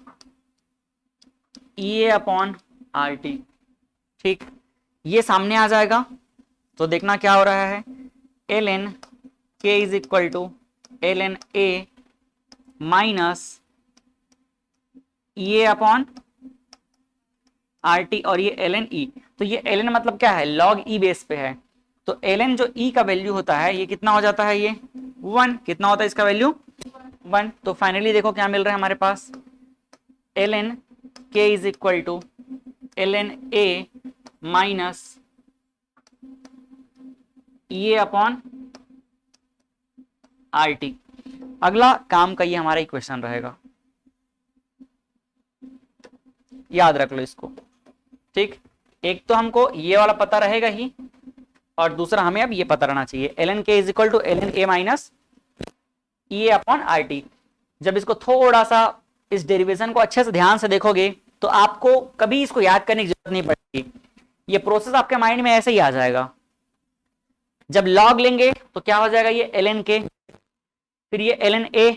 A upon R T. ठीक, ये सामने आ जाएगा तो देखना क्या हो रहा है, ln k is equal to ln a minus A upon R T, और ये ln e, तो ये ln मतलब क्या है, log e बेस पे है, तो ln जो e का वैल्यू होता है ये कितना हो जाता है, ये 1, कितना होता है इसका वैल्यू 1। तो फाइनली देखो क्या मिल रहा है हमारे पास, ln k is equal to ln a minus A upon R T. अगला काम का ये हमारा इक्वेशन रहेगा, याद रख लो इसको। ठीक, एक तो हमको ये वाला पता रहेगा ही, और दूसरा हमें अब ये पता रहना चाहिए, ln k is equal to ln a minus A upon R T. जब इसको थोड़ा सा इस डेरिवेशन को अच्छे से ध्यान से देखोगे तो आपको कभी इसको याद करने की जरूरत नहीं पड़ेगी, ये प्रोसेस आपके माइंड में ऐसे ही आ जाएगा। जब लॉग लेंगे तो क्या हो जाएगा, ये ln k, फिर ये ln a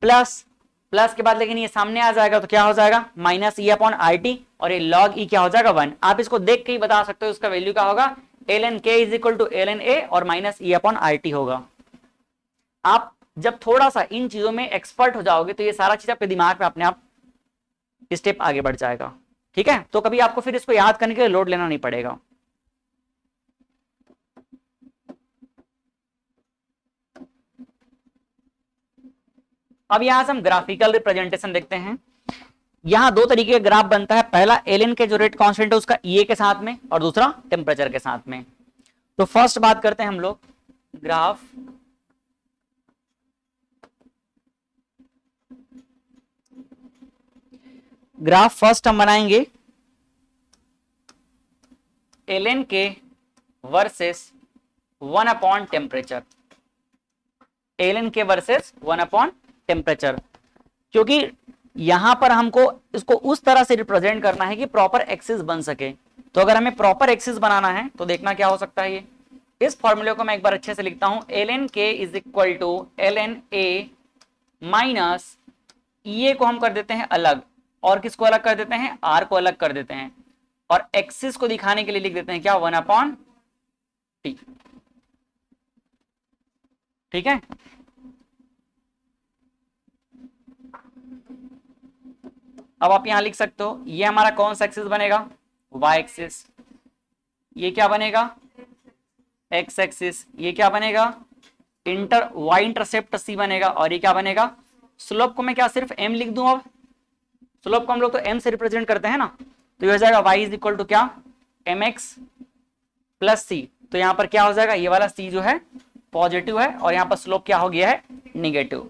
प्लस, प्लस के बाद लेकिन ये सामने आ जाएगा तो क्या हो जाएगा, minus e upon R T, और ये लॉग e क्या हो जाएगा 1। आप इसको देख के ही बता सकते हो इसका वैल्यू क्या होगा, ln k is equal to ln a और minus e upon R T होगा। आप जब थोड़ा सा इन चीजों में एक्सपर्ट हो जाओगे तो ये सारा चीज आपके दिमाग में अपने आप स्टेप आगे बढ़ जाएगा। ठीक है, तो कभी आपको फिर इसको याद करने के लिए लोड लेना नहीं पड़ेगा। अब यहां से हम ग्राफिकल रिप्रेजेंटेशन देखते हैं। यहां दो तरीके का ग्राफ बनता है, पहला ln के जो रेट कांस्टेंट है उसका EA के साथ में, और दूसरा टेम्परेचर के साथ में। तो फर्स्ट बात करते हैं हम लोग ग्राफ फर्स्ट हम बनाएंगे ln के वर्सेस 1 अपॉन टेम्परेचर, ln के वर्सेस 1 अपॉन टेम्परेचर, क्योंकि यहां पर हमको इसको उस तरह से रिप्रेजेंट करना है कि प्रॉपर एक्सिस बन सके। तो अगर हमें प्रॉपर एक्सिस बनाना है तो देखना क्या हो सकता है, ये इस फॉर्मूले को मैं एक बार अच्छे से लिखता हूं, ln k is equal to ln a minus e को हम कर देते हैं अलग, और किसको अलग कर देते हैं, r को अलग कर देते हैं, और एक्सिस को दिखाने के लिए लिख देते हैं क्या, 1 अपॉन टी। ठीक है, अब आप यहां लिख सकते हो ये हमारा कौन सा एक्सिस बनेगा, y एक्सिस, ये क्या बनेगा x एक्सिस, ये क्या बनेगा y इंटरसेप्ट c बनेगा, और ये क्या बनेगा, स्लोप को मैं क्या सिर्फ m लिख दूं, अब स्लोप को हम लोग तो m से रिप्रेजेंट करते हैं ना, तो ये हो जाएगा y इज इक्वल टू क्या, mx प्लस c। तो यहां पर क्या हो जाएगा, ये वाला c जो है पॉजिटिव है और यहां पर स्लोप क्या हो गया है, निगेटिव।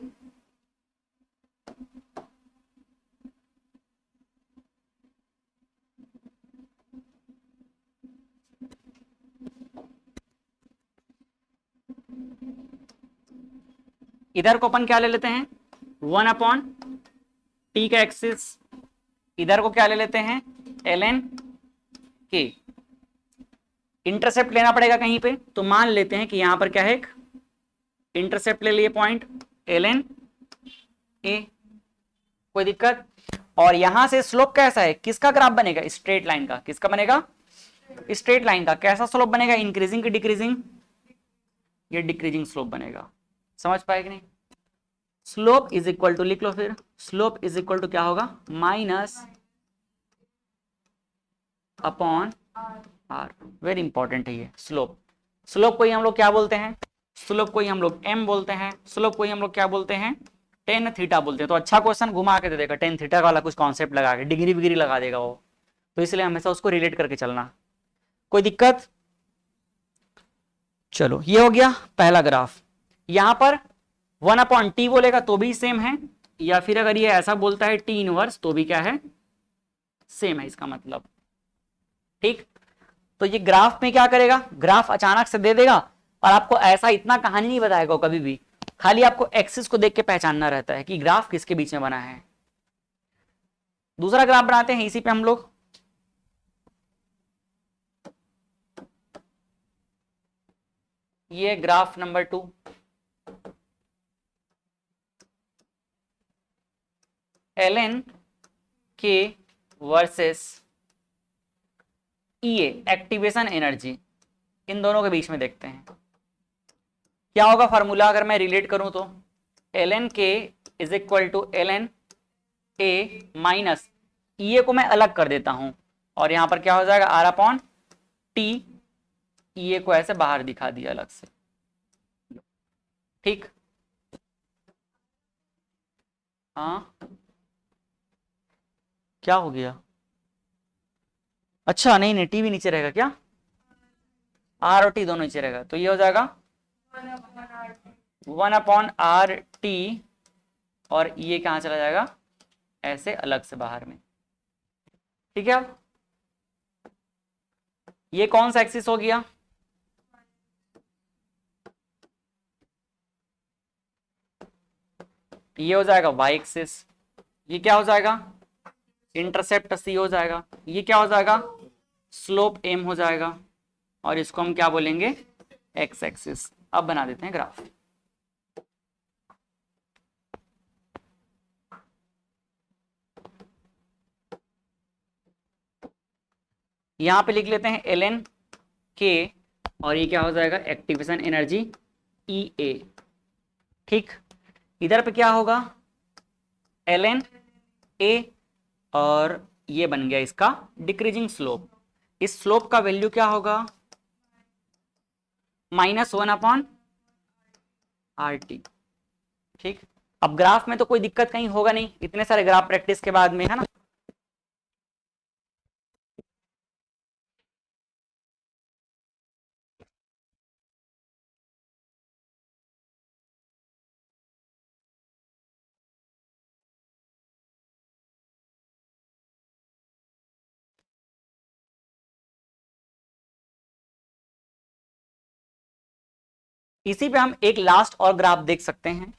इधर को अपन क्या ले लेते हैं, 1/t का एक्सिस, इधर को क्या ले लेते हैं, ln k। इंटरसेप्ट लेना पड़ेगा कहीं पे, तो मान लेते हैं कि यहां पर क्या है, एक इंटरसेप्ट ले लिए पॉइंट ln a, कोई दिक्कत। और यहां से स्लोप कैसा है, किसका ग्राफ बनेगा, स्ट्रेट लाइन का। किसका बनेगा, स्ट्रेट लाइन का। कैसा स्लोप बनेगा, इंक्रीजिंग की डिक्रीजिंग, ये डिक्रीजिंग स्लोप बनेगा। समझ पाए कि नहीं। स्लोप इज इक्वल टू, लिख लो फिर, स्लोप इज इक्वल टू क्या होगा, minus upon R. Very important है ये स्लोप। स्लोप को ही हम लोग क्या बोलते हैं, स्लोप को ही हम लोग m बोलते हैं, स्लोप को ही हम लोग क्या बोलते हैं, टेन थीटा बोलते हैं। तो अच्छा क्वेश्चन घुमा के दे देगा, टेन थीटा वाला कुछ कॉन्सेप्ट लगा के डिग्री विग्री लगा देगा वो, तो इसलिए हमेशा उसको रिलेट करके चलना। कोई दिक्कत। चलो ये हो गया पहला ग्राफ। यहां पर 1/t बोलेगा तो भी सेम है, या फिर अगर ये ऐसा बोलता है t इनवर्स तो भी क्या है, सेम है इसका मतलब। ठीक, तो ये ग्राफ में क्या करेगा, ग्राफ अचानक से दे देगा, और आपको ऐसा इतना कहानी नहीं बताएगा कभी भी, खाली आपको एक्सिस को देख के पहचानना रहता है कि ग्राफ किसके बीच में बना है। दूसरा ग्राफ बनाते हैं इसी पे हम लोग। ये graph number 2, ln k versus E activation energy, इन दोनों के बीच में देखते हैं क्या होगा फॉर्मूला। अगर मैं रिलेट करूं तो ln k is equal to ln a minus E को मैं अलग कर देता हूं, और यहां पर क्या हो जाएगा, r/t, ई को ऐसे बाहर दिखा दिया अलग से। ठीक, हाँ क्या हो गया, अच्छा नहीं नहीं, टी भी नीचे रहेगा क्या, आर और टी दोनों नीचे रहेगा, तो ये हो जाएगा 1/r/t, और ये कहां चला जाएगा, ऐसे अलग से बाहर में। ठीक है, अब ये कौन सा एक्सिस हो गया, ये हो जाएगा y एक्सिस, ये क्या हो जाएगा, इंटरसेप्ट c हो जाएगा, ये क्या हो जाएगा, स्लोप m हो जाएगा, और इसको हम क्या बोलेंगे, x एक्सिस। अब बना देते हैं ग्राफ। यहां पे लिख लेते हैं ln k, और ये क्या हो जाएगा, एक्टिवेशन एनर्जी E a। ठीक, इधर पे क्या होगा, ln a, और ये बन गया इसका डिक्रीजिंग स्लोप। इस स्लोप का वैल्यू क्या होगा, -1/RT। ठीक, अब ग्राफ में तो कोई दिक्कत कहीं होगा नहीं, इतने सारे ग्राफ प्रैक्टिस के बाद में, है ना। इसी पे हम एक लास्ट और ग्राफ देख सकते हैं।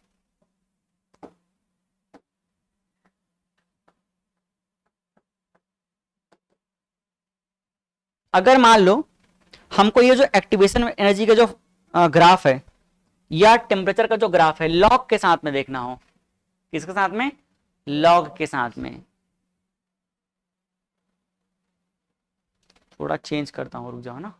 अगर मान लो हमको ये जो एक्टिवेशन एनर्जी का जो ग्राफ है, या टेम्परेचर का जो ग्राफ है, लॉग के साथ में देखना हो, किसके साथ में, लॉग के साथ में। थोड़ा चेंज करता हूं, रुक जाओ ना।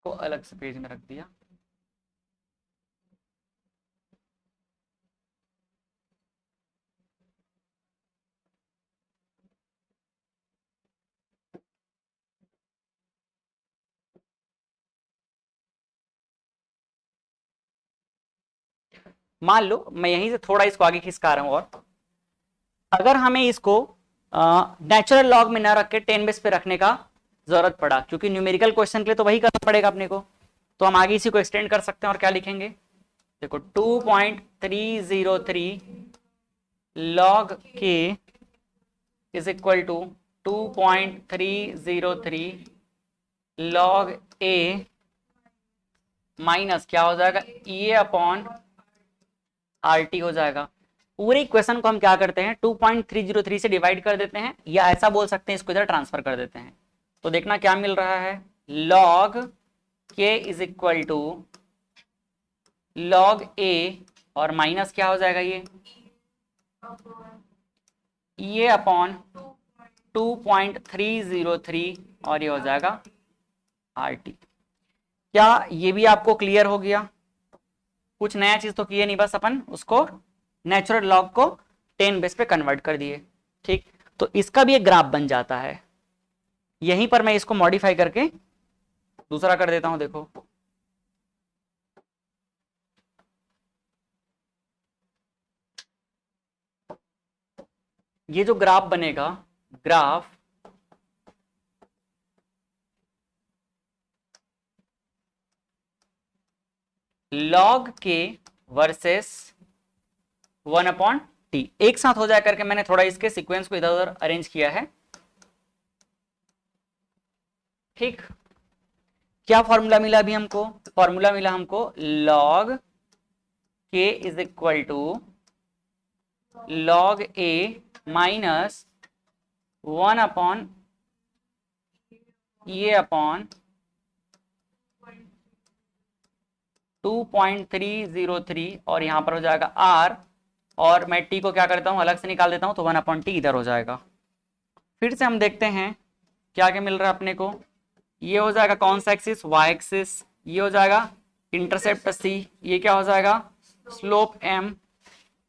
को अलग से पेज में रख दिया। मान लो मैं यहीं से थोड़ा इसको आगे खिसका रहा हूं, और अगर हमें इसको नेचुरल लॉग में ना रख के 10 बेस पे रखने का जरूरत पड़ा, क्योंकि न्यूमेरिकल क्वेश्चन के लिए तो वही करना पड़ेगा अपने को, तो हम आगे इसी को एक्सटेंड कर सकते हैं और क्या लिखेंगे, देखो 2.303 log K is equal to 2.303 log A minus क्या हो जाएगा, ए अपॉन आर टी हो जाएगा। पूरे इक्वेशन को हम क्या करते हैं 2.303 से डिवाइड कर देते हैं, या ऐसा बोल सकते हैं इसको इधर ट्रांसफर कर देते हैं। तो देखना क्या मिल रहा है, log k is equal to log a और माइनस क्या हो जाएगा ये अपॉन 2.303 और ये हो जाएगा RT। क्या ये भी आपको क्लियर हो गया? कुछ नया चीज तो किए नहीं, बस अपन उसको नेचुरल लॉग को 10 बेस पे कन्वर्ट कर दिए। ठीक, तो इसका भी एक ग्राफ बन जाता है। यहीं पर मैं इसको मॉडिफाई करके दूसरा कर देता हूं, देखो ये जो ग्राफ बनेगा, graph log k versus 1/t एक साथ हो जाए करके मैंने थोड़ा इसके सीक्वेंस को इधर उधर अरेंज किया है। ठीक, क्या फॉर्मूला मिला अभी हमको, फॉर्मूला मिला हमको log k is equal to log a minus 1/, ये अपॉन 2.303 और यहां पर हो जाएगा r, और मैं t को क्या करता हूं अलग से निकाल देता हूं, तो 1/t इधर हो जाएगा। फिर से हम देखते हैं क्या क्या मिल रहा है अपने को। ये हो जाएगा कौन सा एक्सिस, y एक्सिस, ये हो जाएगा इंटरसेप्ट c, ये क्या हो जाएगा स्लोप m,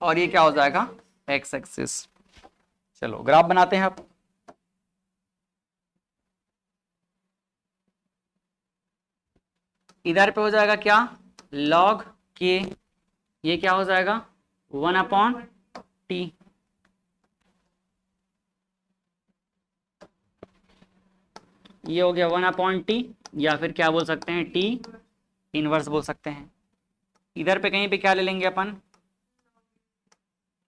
और ये क्या हो जाएगा x एक्सिस। चलो ग्राफ बनाते हैं अब। इधर पे हो जाएगा क्या log k, ये क्या हो जाएगा 1/t, ये हो गया 1/t, या फिर क्या बोल सकते हैं t इनवर्स बोल सकते हैं। इधर पे कहीं पे क्या ले लेंगे अपन,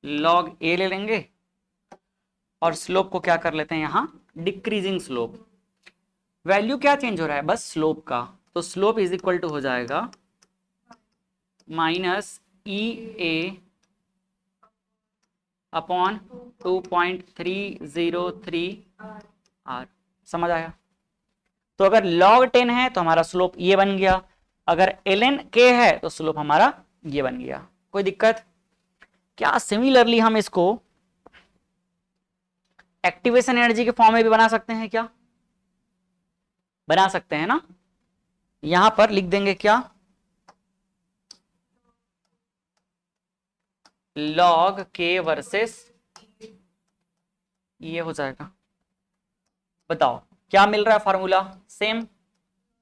log a ले लेंगे, और स्लोप को क्या कर लेते हैं यहां डिक्रीजिंग स्लोप। वैल्यू क्या चेंज हो रहा है, बस स्लोप का, तो स्लोप इज इक्वल टू हो जाएगा minus E A upon 2.303 R. समझ आया? तो अगर log 10 है तो हमारा स्लोप ये बन गया, अगर ln k है तो स्लोप हमारा ये बन गया। कोई दिक्कत? क्या सिमिलरली हम इसको एक्टिवेशन एनर्जी के फॉर्म में भी बना सकते हैं क्या? बना सकते हैं ना। यहां पर लिख देंगे क्या, log k वर्सेस, ये हो जाएगा, बताओ क्या मिल रहा है formula, same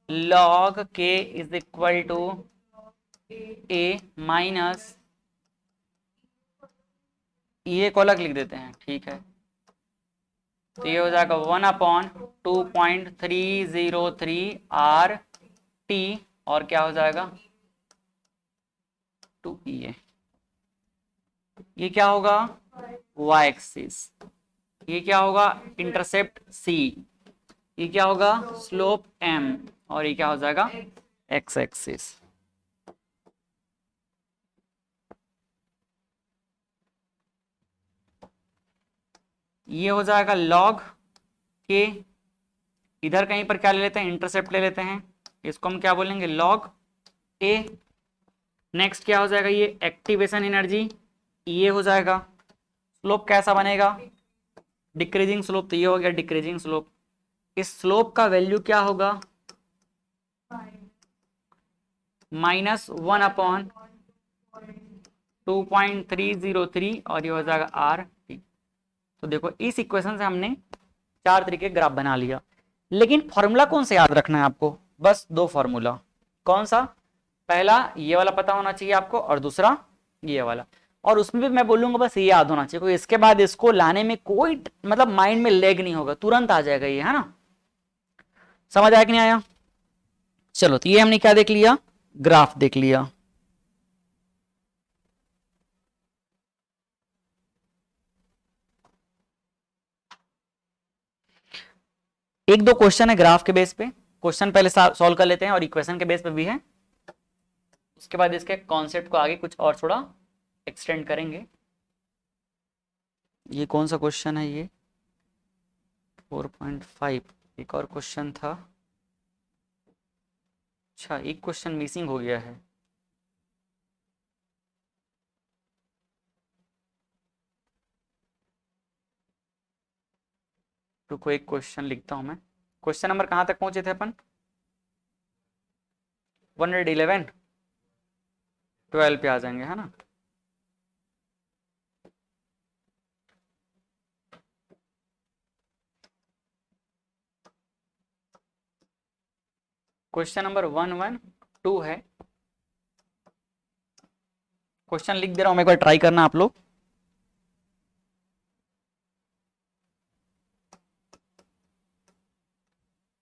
log k is equal to a minus, ये को अलग लिख देते हैं, ठीक है, तो ये हो जाएगा 1/2.303 आर टी, और क्या हो जाएगा 2e। ये क्या होगा y एक्सिस, ये क्या होगा इंटरसेप्ट c, ये क्या होगा स्लोप m, और ये क्या हो जाएगा x एक्सिस। ये हो जाएगा log k, इधर कहीं पर क्या ले लेते हैं इंटरसेप्ट ले लेते हैं, इसको हम क्या बोलेंगे log a। नेक्स्ट क्या हो जाएगा ये एक्टिवेशन एनर्जी, ये हो जाएगा, स्लोप कैसा बनेगा डिक्रीजिंग स्लोप, तो ये हो गया डिक्रीजिंग स्लोप। इस स्लोप का वैल्यू क्या होगा -1/2.303 और ये हो जाएगा आर टी। तो देखो इस इक्वेशन से हमने 4 तरीके ग्राफ बना लिया, लेकिन फॉर्मूला कौन सा याद रखना है आपको, बस 2 फॉर्मूला। कौन सा? पहला ये वाला पता होना चाहिए आपको, और दूसरा ये वाला। और उसमें भी मैं बोलूंगा बस ये याद होना चाहिए, कोई इसके बाद इसको लाने में कोई मतलब माइंड में लेग नहीं होगा, तुरंत आ जाएगा ये, है ना। समझ आया कि नहीं आया? चलो तो ये हमने क्या देख लिया, ग्राफ देख लिया। एक दो क्वेश्चन है ग्राफ के बेस पे, क्वेश्चन पहले सॉल्व कर लेते हैं और इक्वेशन के बेस पे भी है, उसके बाद इसके कॉन्सेप्ट को आगे कुछ और थोड़ा एक्सटेंड करेंगे। ये कौन सा क्वेश्चन है ये 4.5, एक और क्वेश्चन था, अच्छा एक क्वेश्चन मिसिंग हो गया है। रुको एक क्वेश्चन लिखता हूं मैं। क्वेश्चन नंबर कहां तक पहुंचे थे अपन? 111, 12 पे आ जाएंगे, है ना। क्वेश्चन नंबर 112 है। क्वेश्चन लिख दे रहा हूं मैं, एक बार ट्राई करना आप लोग।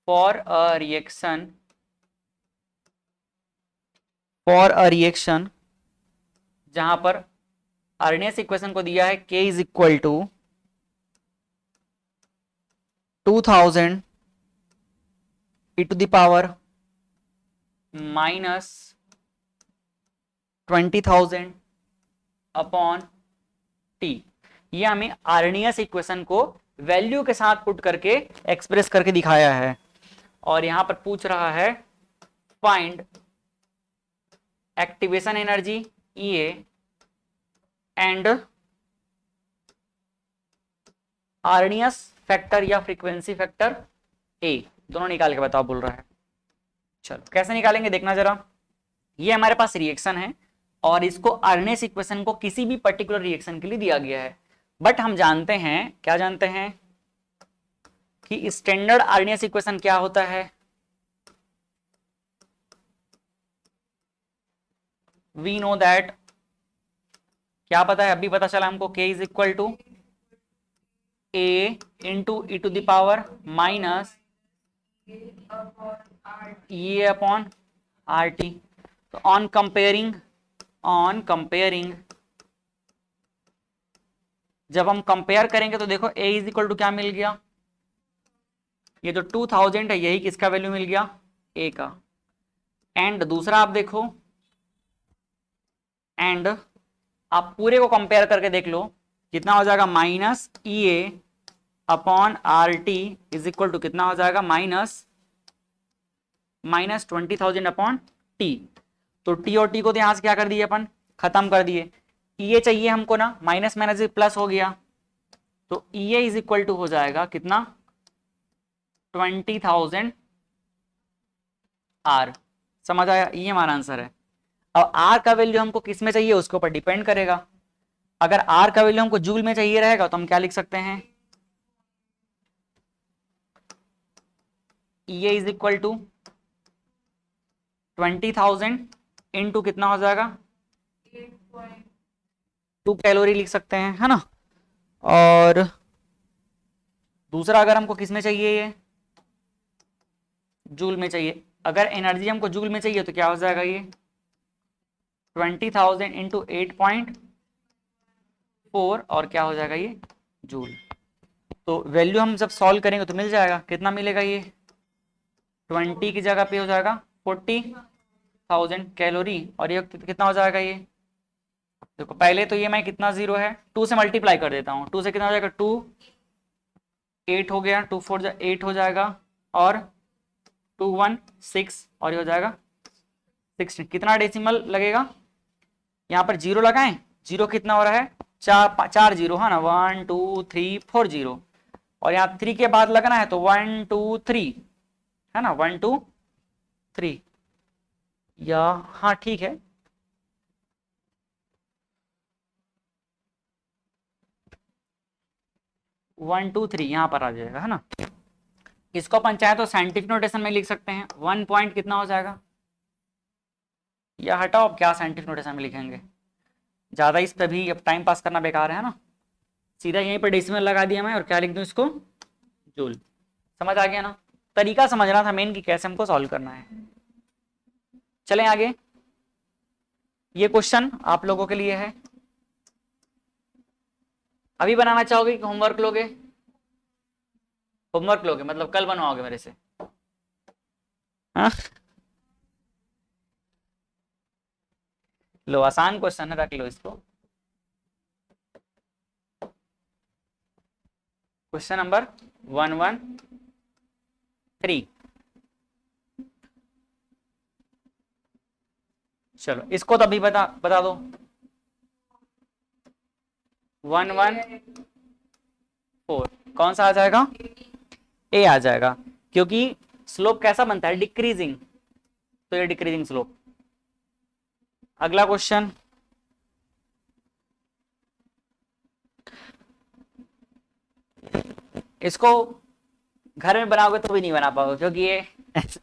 फॉर अ रिएक्शन जहां पर आर्नेस इक्वेशन को दिया है k is equal to 2000 e to the power minus 20,000 upon T. ये हमें आर्नियस इक्वेशन को वैल्यू के साथ पुट करके एक्सप्रेस करके दिखाया है, और यहां पर पूछ रहा है find activation energy EA and Arrhenius factor या फ्रीक्वेंसी फैक्टर A, दोनों निकाल के बताओ बोल रहा है। चलो कैसे निकालेंगे देखना जरा। ये हमारे पास रिएक्शन है और इसको आर्नेस इक्वेशन को किसी भी पर्टिकुलर रिएक्शन के लिए दिया गया है, बट हम जानते हैं, क्या जानते हैं कि स्टैंडर्ड आर्नेस इक्वेशन क्या होता है, वी नो दैट, क्या पता है अभी पता चला हमको, k is equal to a into E to the power minus e upon R T. तो ऑन कंपेयरिंग जब हम कंपेयर करेंगे तो देखो a इज इक्वल टू क्या मिल गया, ये जो 2000 है यही किसका वैल्यू मिल गया, a का। एंड दूसरा आप देखो, एंड आप पूरे को कंपेयर करके देख लो कितना हो जाएगा, minus EA upon R T is equal to कितना हो जाएगा, माइनस 20,000 अपॉन टी। तो टी और टी को तो यहां से क्या कर दिए अपन, खत्म कर दिए। EA चाहिए हमको ना, माइनस माइनस प्लस हो गया, तो EA इज इक्वल टू हो जाएगा कितना, 20,000 R। समझ आया, ये हमारा आंसर है। अब R का वैल्यू हमको किस में चाहिए उसके ऊपर डिपेंड करेगा। अगर R का वैल्यू हमको जूल में चाहिए रहेगा तो हम क्या लिख सकते हैं, EA is equal to 20,000 into कितना हो जाएगा, 2 कैलोरी लिख सकते हैं, है ना। और दूसरा अगर हमको किस में चाहिए, ये जूल में चाहिए, अगर एनर्जी हमको जूल में चाहिए तो क्या हो जाएगा, ये 20,000 इंटू 8.4 और क्या हो जाएगा ये जूल। तो वैल्यू हम जब सॉल्व करेंगे तो मिल जाएगा, कितना मिलेगा, ये 20 की जगह पे हो जाएगा 40,000 कैलोरी, और ये कितना हो जाएगा, ये देखो पहले तो ये मैं कितना जीरो है 2 से मल्टीप्लाई कर देता हूँ, 2 से कितना हो जाएगा 2, 8 हो गया, 2 4 8 हो जाएगा, और 2 1 6 और ये हो जाएगा 16। कितना डेसिमल लगेगा, यहाँ पर जीरो लगाएं, जीरो कितना हो रहा है, चार जीरो है ना, 1 2 3 4 जीरो, और यहाँ 3 के बाद लगना है तो 1 2 3 है ना, 1 2 3, या हाँ ठीक है, वन टू थ्री यहाँ पर आ जाएगा, है ना। इसको अपन चाहे तो साइंटिफिक नोटेशन में लिख सकते हैं, 1 पॉइंट कितना हो जाएगा, या हटाओ अब क्या साइंटिफिक नोटेशन में लिखेंगे, ज्यादा इस पे भी अब टाइम पास करना बेकार है ना, सीधा यहीं पर डेसिमल लगा दिया मैं और क्या लिख दूं इसको, जूल। समझ आ गया ना, तरीका समझना था मेन कि कैसे हमको सॉल्व करना है। चलें आगे, ये क्वेश्चन आप लोगों के लिए है। अभी बनाना चाहोगे कि होमवर्क लोगे? होमवर्क लोगे मतलब कल बनवाओगे मेरे से? हाँ? लो आसान क्वेश्चन है, रख लो इसको। Question number 113। चलो इसको तो अभी बता दो। 114 कौन सा आ जाएगा? ए आ जाएगा, क्योंकि स्लोप कैसा बनता है, डिक्रीजिंग, तो ये डिक्रीजिंग स्लोप। अगला क्वेश्चन, इसको घर में बनाओगे तो भी नहीं बना पाओगे, क्योंकि ये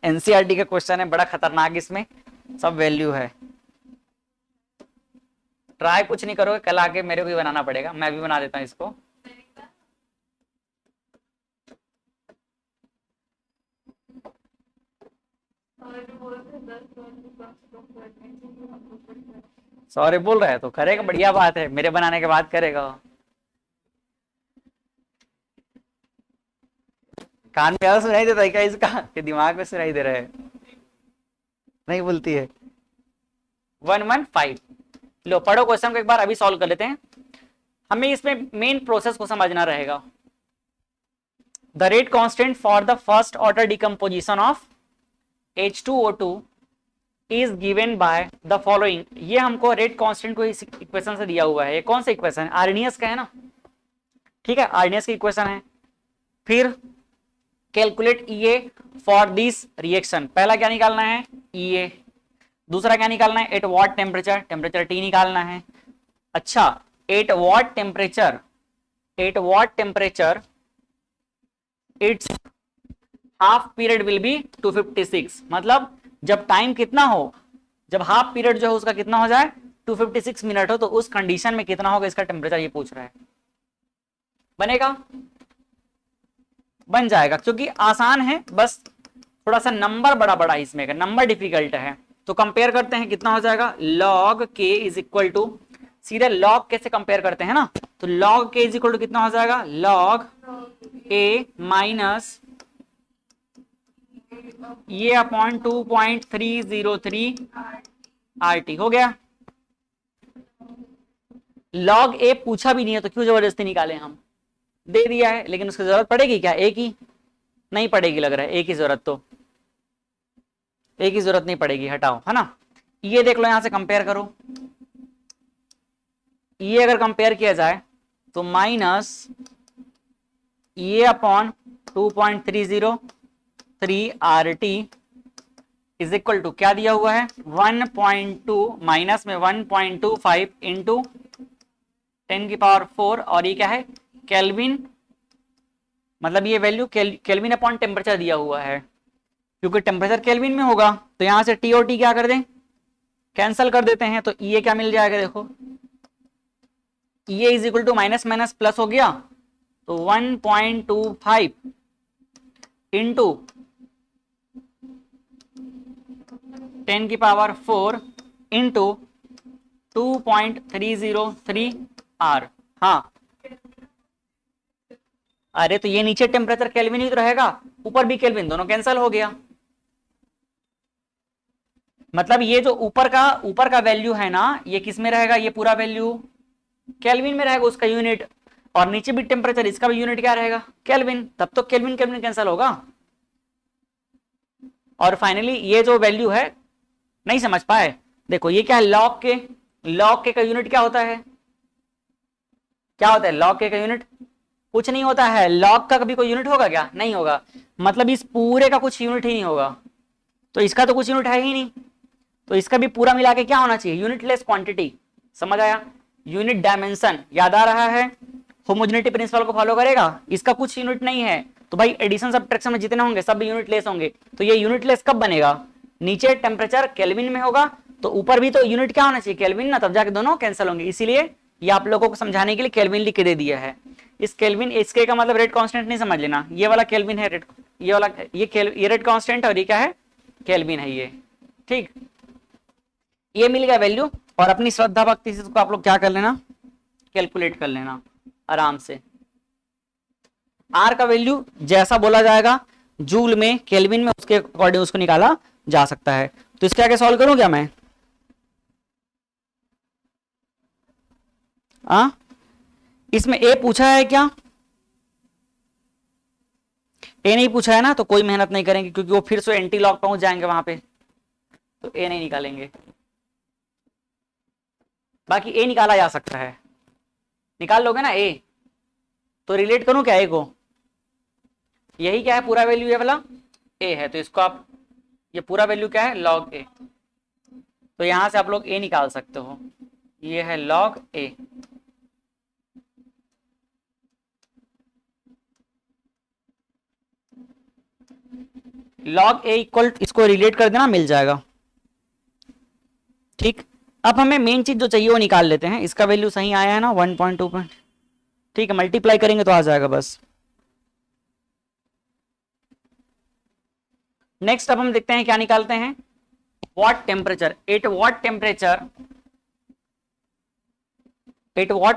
एनसीईआरटी का क्वेश्चन है, बड़ा खतरनाक, इसमें सब वैल्यू है। ट्राई कुछ नहीं करोगे, कल आके मेरे को भी बनाना पड़ेगा, मैं भी बना देता हूँ इसको। सॉरी बोल रहा है तो करेगा, बढ़िया बात है, मेरे बनाने के बाद करेगा। कान में ज्यादा सुनाई देता है क्या इसका, कि दिमाग में सुनाई दे रहा है? नहीं बोलती है। 115, लो पढ़ो क्वेश्चन को एक बार, अभी सॉल्व कर लेते हैं। हमें इसमें मेन प्रोसेस को समझना रहेगा। The rate constant for the first order decomposition of H2O2 is given by the following. ये हमको रेट कांस्टेंट को इस इक्वेशन से दिया हुआ है। ये कौन सा इक्वेशन है? आर्नियस का है ना, ठीक है, आर्नियस की इक्वेशन है। फिर calculate EA for this reaction, पहला क्या निकालना है? EA। दूसरा क्या निकालना है? At what temperature, temperature T निकालना है। अच्छा, at what temperature it's half period will be 256, मतलब जब टाइम कितना हो, जब हाफ पीरियड जो है उसका कितना हो जाए, 256 मिनट हो, तो उस कंडीशन में कितना होगा इसका टेम्परेचर, ये पूछ रहा है। बनेगा? बन जाएगा, क्योंकि आसान है, बस थोड़ा सा नंबर बड़ा बड़ा इसमें का नंबर डिफिकल्ट है। तो कंपेयर करते हैं, कितना हो जाएगा, log k is equal to, सीधे log k से कंपेयर करते हैं ना, तो log k is equal to कितना हो जाएगा, log a माइनस ये अपॉन 2.303 RT हो गया। log a पूछा भी नहीं है तो क्यों जबरदस्ती निकाले, हम दे दिया है, लेकिन उसकी जरूरत पड़ेगी क्या? ए की नहीं पड़ेगी, लग रहा है ए की जरूरत, तो ए की जरूरत नहीं पड़ेगी, हटाओ, है ना। ये देख लो, यहां से कंपेयर करो, ये अगर कंपेयर किया जाए तो माइनस ये upon 2.303 RT is equal to क्या दिया हुआ है, 1.2 माइनस में 1.25 इंटू 10⁴, और ये क्या है, केल्विन, मतलब ये वैल्यू केल्विन अपॉन टेम्परेचर दिया हुआ है, क्योंकि टेम्परेचर केल्विन में होगा, तो यहां से T और T क्या कर दें, कैंसिल कर देते हैं, तो ये क्या मिल जाएगा, देखो ये is equal to minus minus plus हो गया, तो 1.25 इंटू 10⁴ इंटू 2.303 R। हाँ, अरे तो ये नीचे टेम्परेचर केल्विन ही तो रहेगा, ऊपर भी केल्विन, दोनों कैंसिल हो गया। मतलब ये जो ऊपर का वैल्यू है ना, ये किस में रहेगा, ये पूरा वैल्यू केल्विन में रहेगा, उसका यूनिट, और नीचे भी टेम्परेचर, इसका भी यूनिट क्या रहेगा, केल्विन, तब तो केल्विन केल्विन कैंसिल होगा। और फाइनली ये जो वैल्यू है, नहीं समझ पाए, देखो ये क्या है, लॉग के का यूनिट क्या होता है, क्या होता है लॉग के का यूनिट, कुछ नहीं होता है। लॉग का कभी कोई यूनिट होगा क्या, नहीं होगा, मतलब इस पूरे का कुछ यूनिट ही नहीं होगा, तो इसका तो कुछ यूनिट है ही नहीं, तो इसका भी पूरा मिला के क्या होना चाहिए, यूनिटलेस क्वांटिटी। समझ आया, यूनिट डायमेंशन याद आ रहा है, होमोजेनिटी प्रिंसिपल को फॉलो करेगा, इसका कुछ यूनिट नहीं है, तो भाई एडिशन सब्ट्रैक्शन में जितने होंगे सब यूनिटलेस होंगे, तो ये यूनिटलेस कब बनेगा, नीचे टेम्परेचर केल्विन में होगा, तो ऊपर भी तो यूनिट क्या होना चाहिए, केल्विन ना, तब जाके दोनों कैंसिल होंगे। इसीलिए ये आप लोगों को समझाने के लिए केल्विन लिख के दे दिया है। इस केल्विन, इसके का मतलब रेट कांस्टेंट नहीं समझ लेना, ये वाला केल्विन है रेट, ये वाला ये रेट कांस्टेंट और ये क्या है, केल्विन है ये। ठीक, ये मिल गया वैल्यू, और अपनी श्रद्धा भक्ति से इसको आप लोग क्या कर लेना, कैलकुलेट कर लेना आराम से। आर का वैल्यू जैसा बोला जाएगा जूल में, केल्विन में, उसके अकॉर्डिंग उसको निकाला जा सकता है। तो इसके आगे सॉल्व करूं क्या मैं? इसमें ए पूछा है क्या? ए नहीं पूछा है ना, तो कोई मेहनत नहीं करेंगे, क्योंकि वो फिर से एंटी लॉग पहुंच जाएंगे वहां पे, तो ए नहीं निकालेंगे। बाकी ए निकाला जा सकता है, निकाल लोगे ना ए, तो रिलेट करूं क्या ए को? यही क्या है पूरा वैल्यू, ये वाला ए है, तो इसको आप, ये पूरा वैल्यू क्या है, लॉग ए, तो यहां से आप लोग ए निकाल सकते हो, ये है लॉग ए। लॉग ए इक्वल, इसको रिलेट कर देना, मिल जाएगा। ठीक, अब हमें मेन चीज जो चाहिए वो निकाल लेते हैं। इसका वैल्यू सही आया है ना 1.2, ठीक है, मल्टीप्लाई करेंगे तो आ जाएगा बस। नेक्स्ट अब हम देखते हैं क्या निकालते हैं, what temperature, at what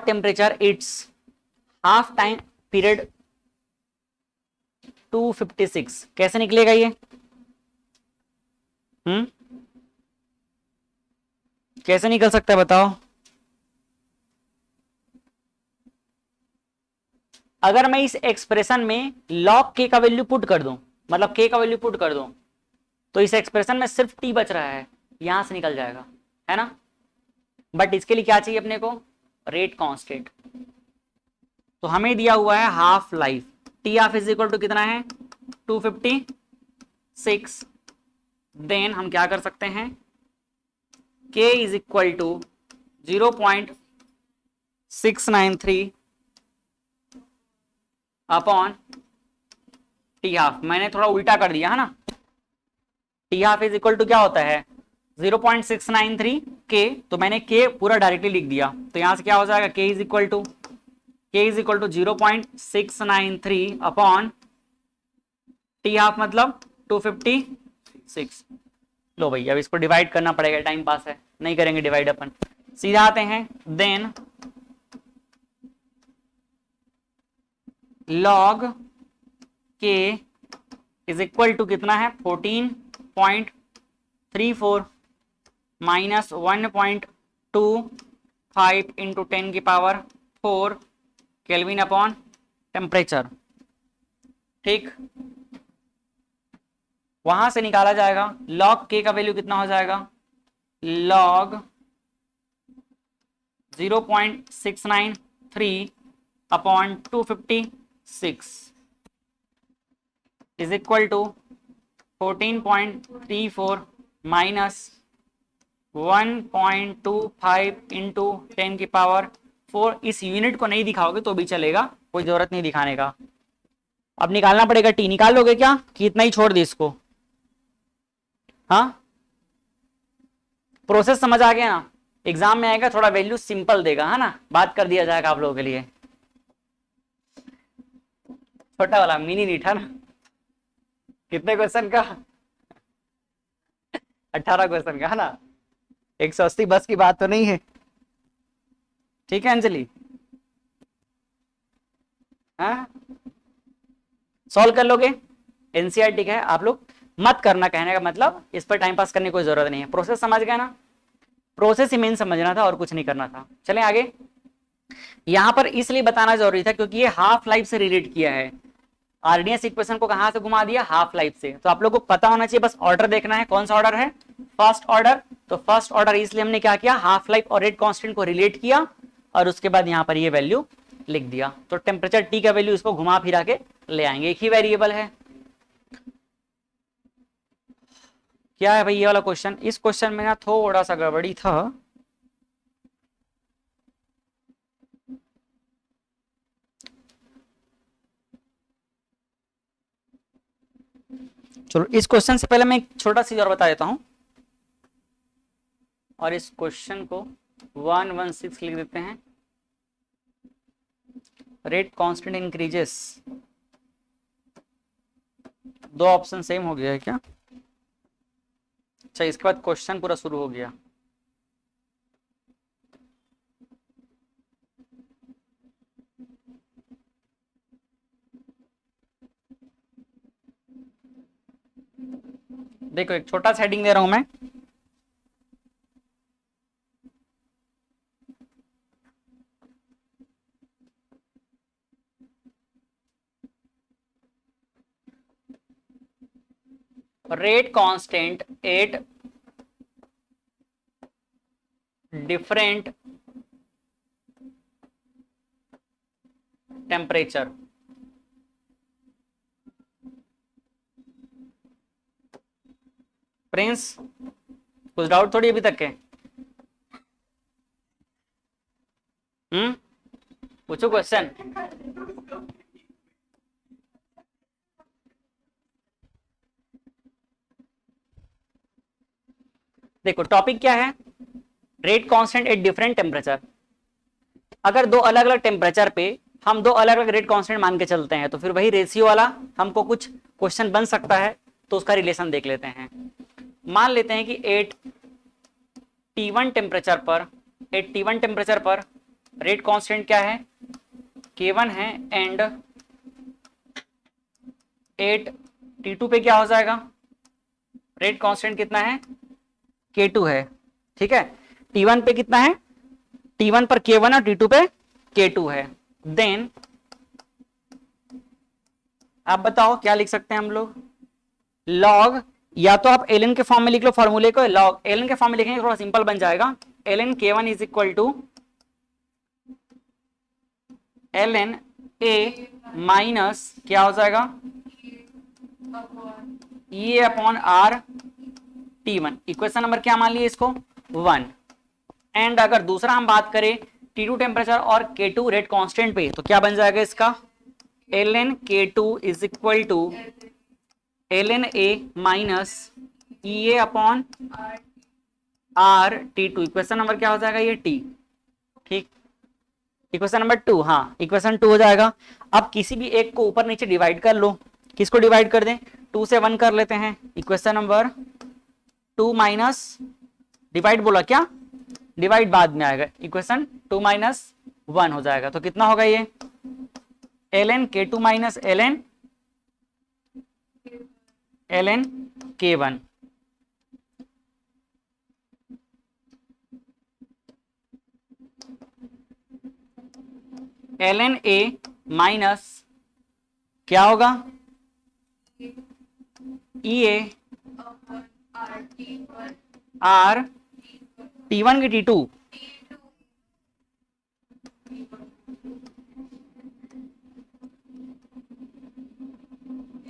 temperature it's half time period 256, कैसे निकलेगा ये? कैसे निकल सकता है बताओ? अगर मैं इस एक्सप्रेशन में log k का वैल्यू पुट कर दूं, मतलब k का वैल्यू पुट कर दूं, तो इस एक्सप्रेशन में सिर्फ t बच रहा है, यहां से निकल जाएगा, है ना। बट इसके लिए क्या चाहिए अपने को, रेट कांस्टेंट। तो हमें दिया हुआ है half life, T half is equal to कितना है, 256। देन हम क्या कर सकते हैं, k is equal to 0.693 upon T half. मैंने थोड़ा उल्टा कर दिया है ना, T half is equal to क्या होता है 0.693 के, तो मैंने के पूरा डायरेक्टली लिख दिया, तो यहां से क्या हो जाएगा, K is equal to 0.693 upon T half मतलब 256। लो भैया अब इसको डिवाइड करना पड़ेगा, टाइम पास है, नहीं करेंगे डिवाइड अपन, सीधा आते हैं। Then log k is equal to कितना है 14.34 माइनस 1.25 इंटू 10 की पावर 4 केल्विन अपॉन टेम्परेचर। ठीक, वहां से निकाला जाएगा log k का वैल्यू कितना हो जाएगा, log 0.693 upon 256 is equal to 14.34 minus 1.25 into 10 की पावर 4। इस यूनिट को नहीं दिखाओगे तो भी चलेगा, कोई जरूरत नहीं दिखाने का। अब निकालना पड़ेगा टी, निकाल लोगे क्या कि इतना ही छोड़ दी इसको? हाँ, प्रोसेस समझ आ गया ना, एग्जाम में आएगा थोड़ा वैल्यू सिंपल देगा, है ना, बात कर दिया जाएगा आप लोगों के लिए। छोटा वाला मिनी नीट है ना, कितने क्वेश्चन का, 18 क्वेश्चन का, है ना, 180 बस की बात तो नहीं है। ठीक है अंजलि, हाँ सॉल्व कर लोगे, एनसीईआरटी का है, आप लोग मत करना, कहने का मतलब इस पर टाइम पास करने की कोई जरूरत नहीं है। प्रोसेस समझ गया ना, प्रोसेस ही मेन समझना था और कुछ नहीं करना था। चलें आगे, यहां पर इसलिए बताना जरूरी था क्योंकि ये हाफ लाइफ से रिलेट किया है, आरडीएस इक्वेशन को कहां से घुमा दिया, हाफ लाइफ से। तो आप लोगों को पता होना चाहिए, बस ऑर्डर देखना है, कौन सा ऑर्डर है, फर्स्ट ऑर्डर। तो फर्स्ट ऑर्डर इसलिए हमने क्या किया, हाफ लाइफ और रेट कांस्टेंट को रिलेट किया और उसके बाद यहां पर ये वैल्यू लिख दिया। तो टेम्परेचर टी का वैल्यू इसको घुमा फिरा के ले आएंगे, एक ही वेरिएबल है। क्या है भाई ये वाला क्वेश्चन, इस क्वेश्चन में ना थोड़ा सा गड़बड़ी था। चलो इस क्वेश्चन से पहले मैं एक छोटा सी और बता देता हूं। और इस क्वेश्चन को 116 लिख देते हैं। रेट कांस्टेंट इंक्रीजेस, दो ऑप्शन सेम हो गया है क्या? अच्छा, इसके बाद क्वेश्चन पूरा शुरू हो गया। देखो एक छोटा सा हेडिंग दे रहा हूं मैं, rate constant at different temperature. Prince, कुछ डाउट थोड़ी अभी तक के? पूछो क्वेश्चन। देखो टॉपिक क्या है, rate constant at different temperature. अगर दो अलग अलग टेम्परेचर पे हम दो अलग अलग रेट कांस्टेंट मान के चलते हैं तो फिर वही रेशियो वाला हमको कुछ क्वेश्चन बन सकता है। तो उसका रिलेशन देख लेते हैं। मान लेते हैं कि 8T1 टेम्परेचर पर, 8T1 टेम्परेचर पर रेट कांस्टेंट क्या है, K1 है, एंड 8T2 पे क्या हो जाएगा, रेट कांस्टेंट कितना है, K2 है। ठीक है, T1 पे कितना है, T1 पर K1 और T2 पे K2 है। देन आप बताओ क्या लिख सकते हैं हम लोग, लॉग, या तो आप एल एन के फॉर्म में लिख लो फॉर्मूले को, log L N K form में लिखेंगे थोड़ा सिंपल बन जाएगा। L N K1 is equal to L N A minus क्या हो जाएगा, E upon R T1। Equation number क्या मान लिए इसको, 1। एंड अगर दूसरा हम बात करें T2 टेम्परेचर और K2 रेट कांस्टेंट पे, तो क्या बन जाएगा इसका, L N K2 is equal to L N A minus E A upon R T2। Equation number क्या हो जाएगा, ये T। ठीक, इक्वेशन नंबर 2, हाँ इक्वेशन 2 हो जाएगा। अब किसी भी एक को ऊपर नीचे डिवाइड कर लो, किसको डिवाइड कर दें, 2 से 1 कर लेते हैं। इक्वेशन नंबर 2 माइनस, डिवाइड बोला क्या, डिवाइड बाद में आएगा, इक्वेशन 2 माइनस 1 हो जाएगा। तो कितना होगा ये, L N K2 minus L N K1। L N A minus क्या होगा, ई ए आर T1 की T2,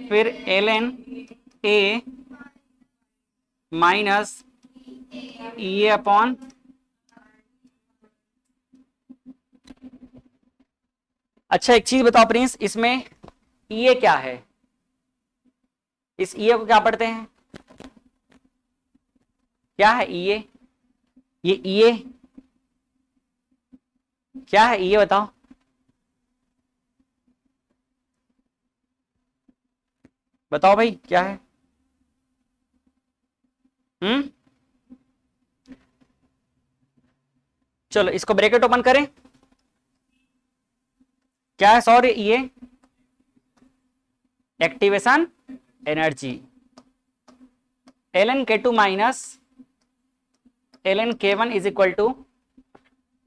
फिर L N A minus E A upon, अच्छा एक चीज बताओ प्रिंस, इसमें ई ए क्या है, इस ई ए को क्या पढ़ते हैं, क्या है ई ए, ये ई ए क्या है, ई ए बताओ। बताओ भाई क्या है। चलो इसको ब्रैकेट ओपन करें, क्या है, सॉरी ये activation energy, L N K2 minus L N K1 is equal to,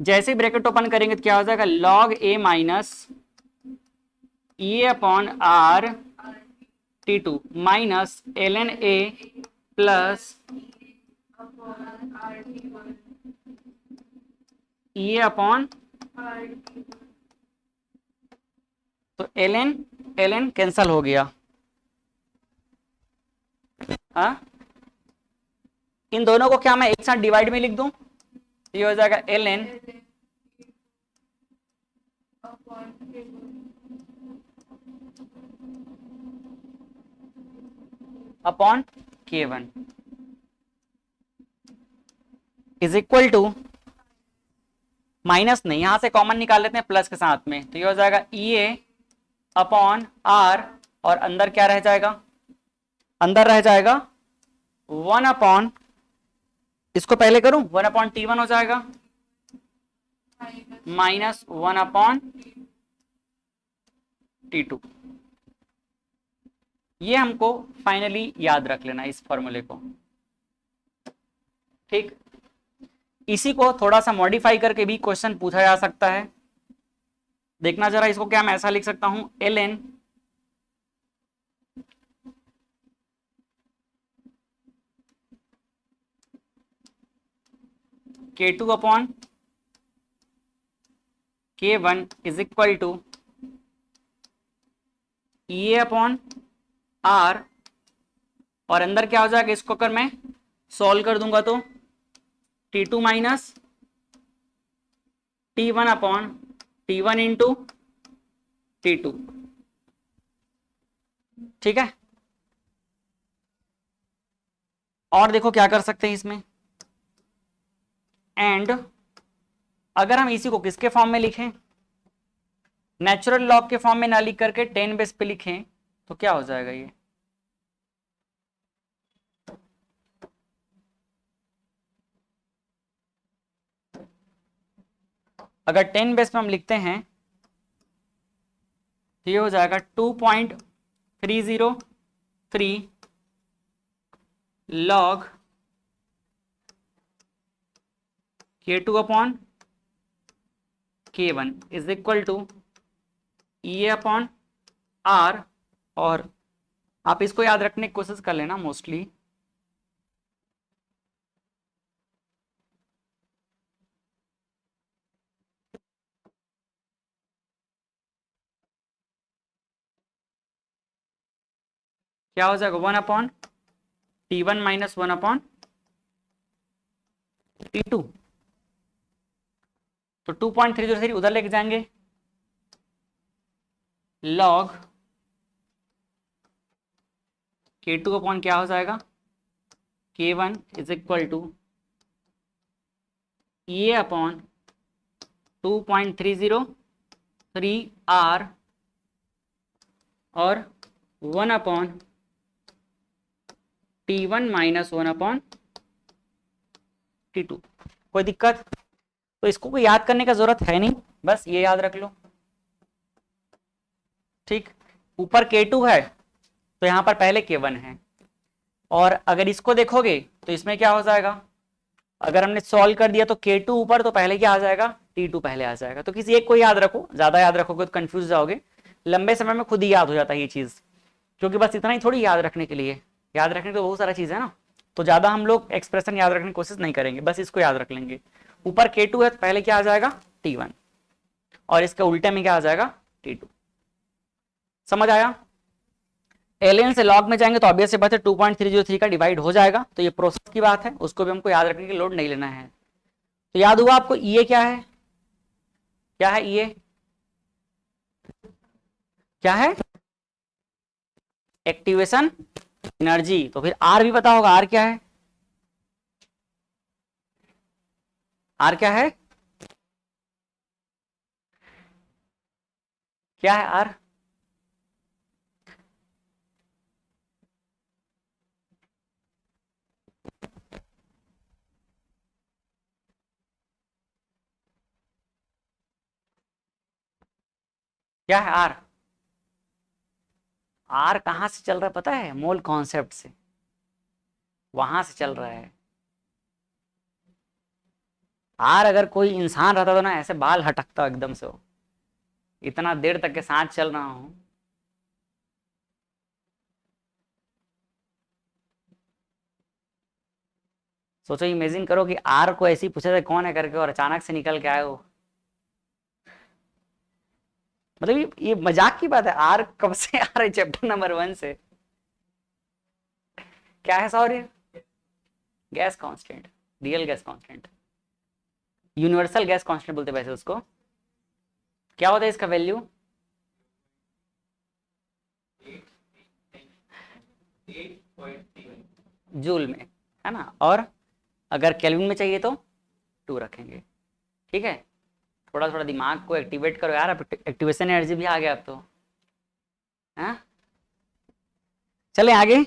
जैसे ब्रैकेट ओपन करेंगे तो क्या हो जाएगा, log A minus E upon R T2 minus L N A plus E upon, तो एल एन कैंसल हो गया। हाँ, इन दोनों को क्या मैं एक साथ डिवाइड में लिख दूं, ये हो जाएगा L N upon K1। Is equal to, minus नहीं, यहां से कॉमन निकाल लेते हैं प्लस के साथ में, तो ये हो जाएगा ई ए अपॉन आर, और अंदर क्या रह जाएगा, अंदर रह जाएगा 1 अपॉन, इसको पहले करूं, 1/T1 हो जाएगा, माइनस 1/T2। ये हमको फाइनली याद रख लेना इस फॉर्मूले को, ठीक। इसी को थोड़ा सा मॉडिफाई करके भी क्वेश्चन पूछा जा सकता है। देखना जरा, इसको क्या मैं ऐसा लिख सकता हूं, ln K2 upon K1 is equal to E upon R, और अंदर क्या हो जाएगा, इसको अगर मैं सॉल्व कर दूंगा तो T2 minus T1 upon T1 into T2, ठीक है। और देखो क्या कर सकते हैं इसमें, एंड अगर हम इसी को किसके फॉर्म में लिखें, नेचुरल लॉग के फॉर्म में ना लिख करके 10 बेस पे लिखें, तो क्या हो जाएगा ये, अगर 10 बेस पे हम लिखते हैं तो ये हो जाएगा 2.303 log K2 upon K1 is equal to E upon R, और आप इसको याद रखने की कोशिश कर लेना मोस्टली, क्या हो जाएगा 1/T1 माइनस 1/T2, तो 2.303 उधर लेके जाएंगे, लॉग K2 अपॉन क्या हो जाएगा, K1 is equal to E upon 2.303 R, और 1/T1 माइनस 1/T2। कोई दिक्कत, तो इसको कोई याद करने का जरूरत है नहीं, बस ये याद रख लो, ठीक। ऊपर K2 है तो यहां पर पहले K1 है, और अगर इसको देखोगे तो इसमें क्या हो जाएगा, अगर हमने सॉल्व कर दिया तो K2 ऊपर, तो पहले क्या आ जाएगा, T2 पहले आ जाएगा। तो किसी एक को याद रखो, ज्यादा याद रखोगे तो कंफ्यूज जाओगे, लंबे समय में खुद ही याद हो जाता है ये चीज, क्योंकि बस इतना ही थोड़ी याद रखने के लिए, याद रखने तो बहुत सारा चीज है ना, तो ज्यादा हम लोग एक्सप्रेशन याद रखने की कोशिश नहीं करेंगे, बस इसको याद रख लेंगे। ऊपर K2 है तो पहले क्या आ जाएगा, T1, और इसके उल्टे में क्या आ जाएगा, T2। समझ आया। एलियन से लॉग में जाएंगे तो ऑब्वियस से बात है 2.303 का डिवाइड हो जाएगा, तो ये प्रोसेस की बात है, उसको भी हमको याद रखने की लोड नहीं लेना है। तो याद हुआ आपको ये क्या है, क्या है ये, क्या है, एक्टिवेशन एनर्जी। तो फिर आर भी पता होगा, आर क्या है, आर क्या है, क्या है आर, क्या है आर, आर कहां से चल रहा है पता है, मोल कॉन्सेप्ट से, वहां से चल रहा है। आर अगर कोई इंसान रहता तो ना ऐसे बाल हटकता एकदम से, हो इतना देर तक के साथ चल रहा हूं। सोचो, इमेजिन करो कि आर को ऐसी पूछे थे कौन है करके, और अचानक से निकल के आए हो, मतलब ये मजाक की बात है, आर कब से आ रहा है चैप्टर नंबर 1 से। क्या है sorry, gas constant, real gas constant, universal gas constant बोलते वैसे उसको। क्या होता है इसका वैल्यू, जूल में, है ना, और अगर केल्विन में चाहिए तो 2 रखेंगे। ठीक है, थोड़ा थोड़ा दिमाग को एक्टिवेट करो यार, अब एक्टिवेशन एनर्जी भी आ गया अब तो। हाँ, चले आगे।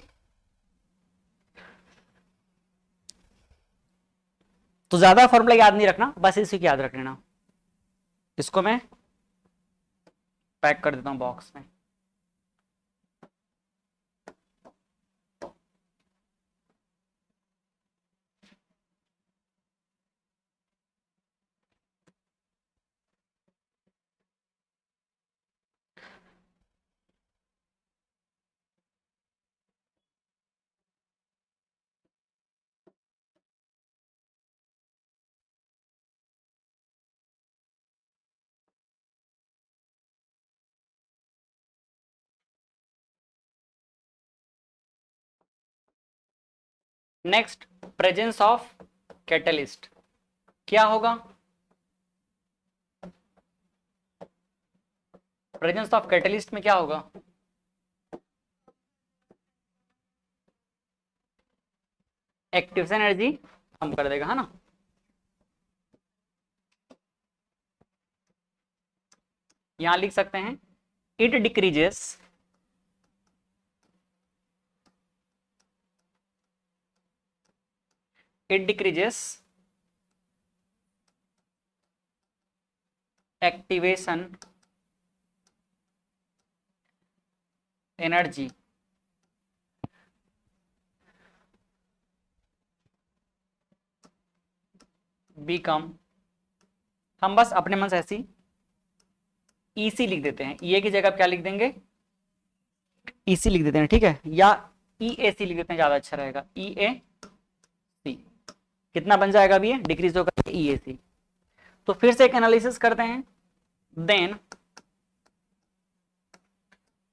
तो ज्यादा फॉर्मूला याद नहीं रखना, बस इसी को याद रख लेना। इसको मैं पैक कर देता हूं बॉक्स में। नेक्स्ट, प्रेजेंस ऑफ कैटलिस्ट क्या होगा? प्रेजेंस ऑफ कैटलिस्ट में क्या होगा? एक्टिवेशन एनर्जी कम कर देगा, है ना। यहां लिख सकते हैं it decreases activation energy become, हम बस अपने मन से ऐसी ईसी लिख देते हैं, ई की जगह क्या लिख देंगे? ईसी लिख देते हैं, ठीक है, या ई ए सी लिख देते हैं, ज्यादा अच्छा रहेगा। ई ए सी कितना बन जाएगा अभी? ये डिक्रीज होगा ई ए सी। तो फिर से एक एनालिसिस करते हैं। देन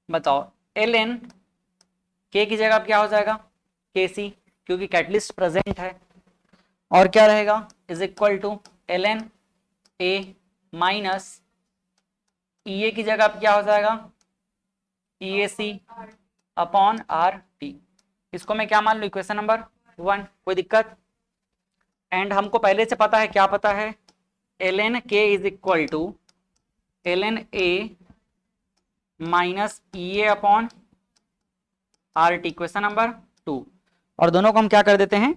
बताओ, एल एन के की जगह क्या हो जाएगा? के सी, क्योंकि कैटलिस्ट प्रेजेंट है। और क्या रहेगा? Is equal to L N A minus E A की जगह क्या हो जाएगा? E A C upon R T. इसको मैं क्या मान लू? Equation number 1। कोई दिक्कत? एंड हमको पहले से पता है, क्या पता है? L N K is equal to L N A minus E A upon R T, equation number 2। और दोनों को हम क्या कर देते हैं?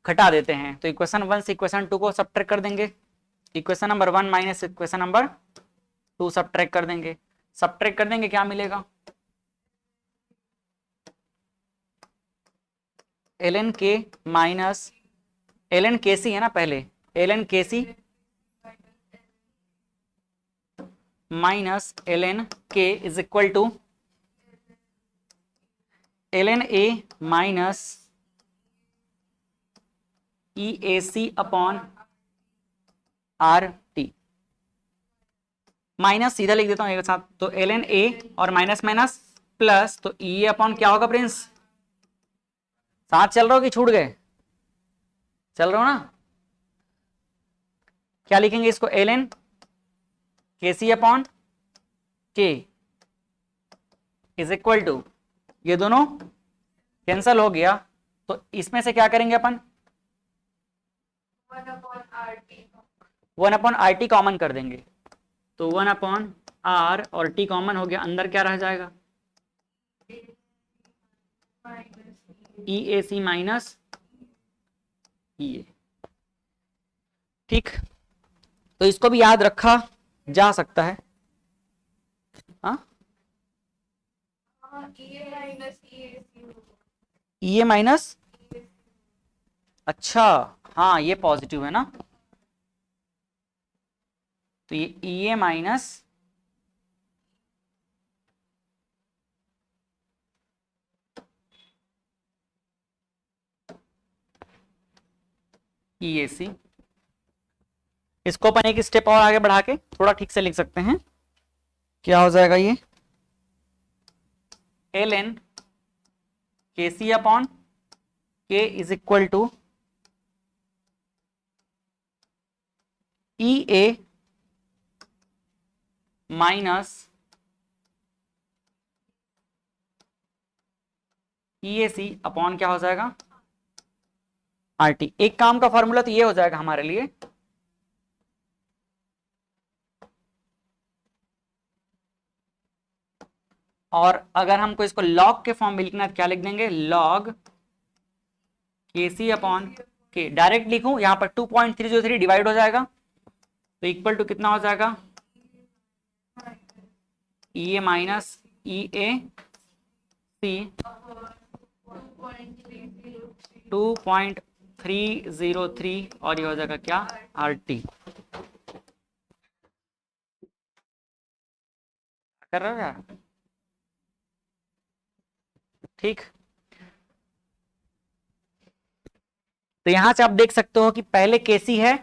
घटा देते हैं। तो इक्वेशन 1 से इक्वेशन 2 को सब्ट्रैक्ट कर देंगे। Equation number 1 minus equation number 2 subtract कर देंगे। सब्ट्रैक्ट कर देंगे, क्या मिलेगा? L N K minus L N K C है ना, पहले L N K C minus L N K is equal to L N A minus E A C upon R T. Minus सीधा लिख देता हूं एक साथ, तो एल एन ए और माइनस माइनस प्लस, तो ई ए अपॉन क्या होगा प्रिंस? साथ चल रहे हो कि छूट गए? चल रहे हो ना? क्या लिखेंगे इसको? L N K C upon K is equal to, ये दोनों कैंसल हो गया, तो इसमें से क्या करेंगे अपन? 1 अपॉन आर टी कॉमन कर देंगे। तो 1 अपॉन आर और टी कॉमन हो गया, अंदर क्या रह जाएगा? E A C minus E ए। ठीक, तो इसको भी याद रखा जा सकता है। हाँ, ई ए माइनस, अच्छा हाँ, ये पॉजिटिव है ना, तो ये ई ए माइनस ई ए सी। इसको अपन एक स्टेप और आगे बढ़ा के थोड़ा ठीक से लिख सकते हैं। क्या हो जाएगा ये? L N K C upon K is equal to E A minus E A C upon क्या हो जाएगा? RT। एक काम का फॉर्मूला तो ये हो जाएगा हमारे लिए, और अगर हमको इसको लॉग के फॉर्म में लिखना है तो क्या लिख देंगे, लॉग KC अपॉन के। डायरेक्ट लिखूं, यहां पर 2.303 डिवाइड हो जाएगा तो इक्वल टू कितना हो जाएगा, EA माइनस EAC 2.303 और ये हो जाएगा क्या, RT। कर रहे हो यार, ठीक। तो यहां से आप देख सकते हो कि पहले केसी है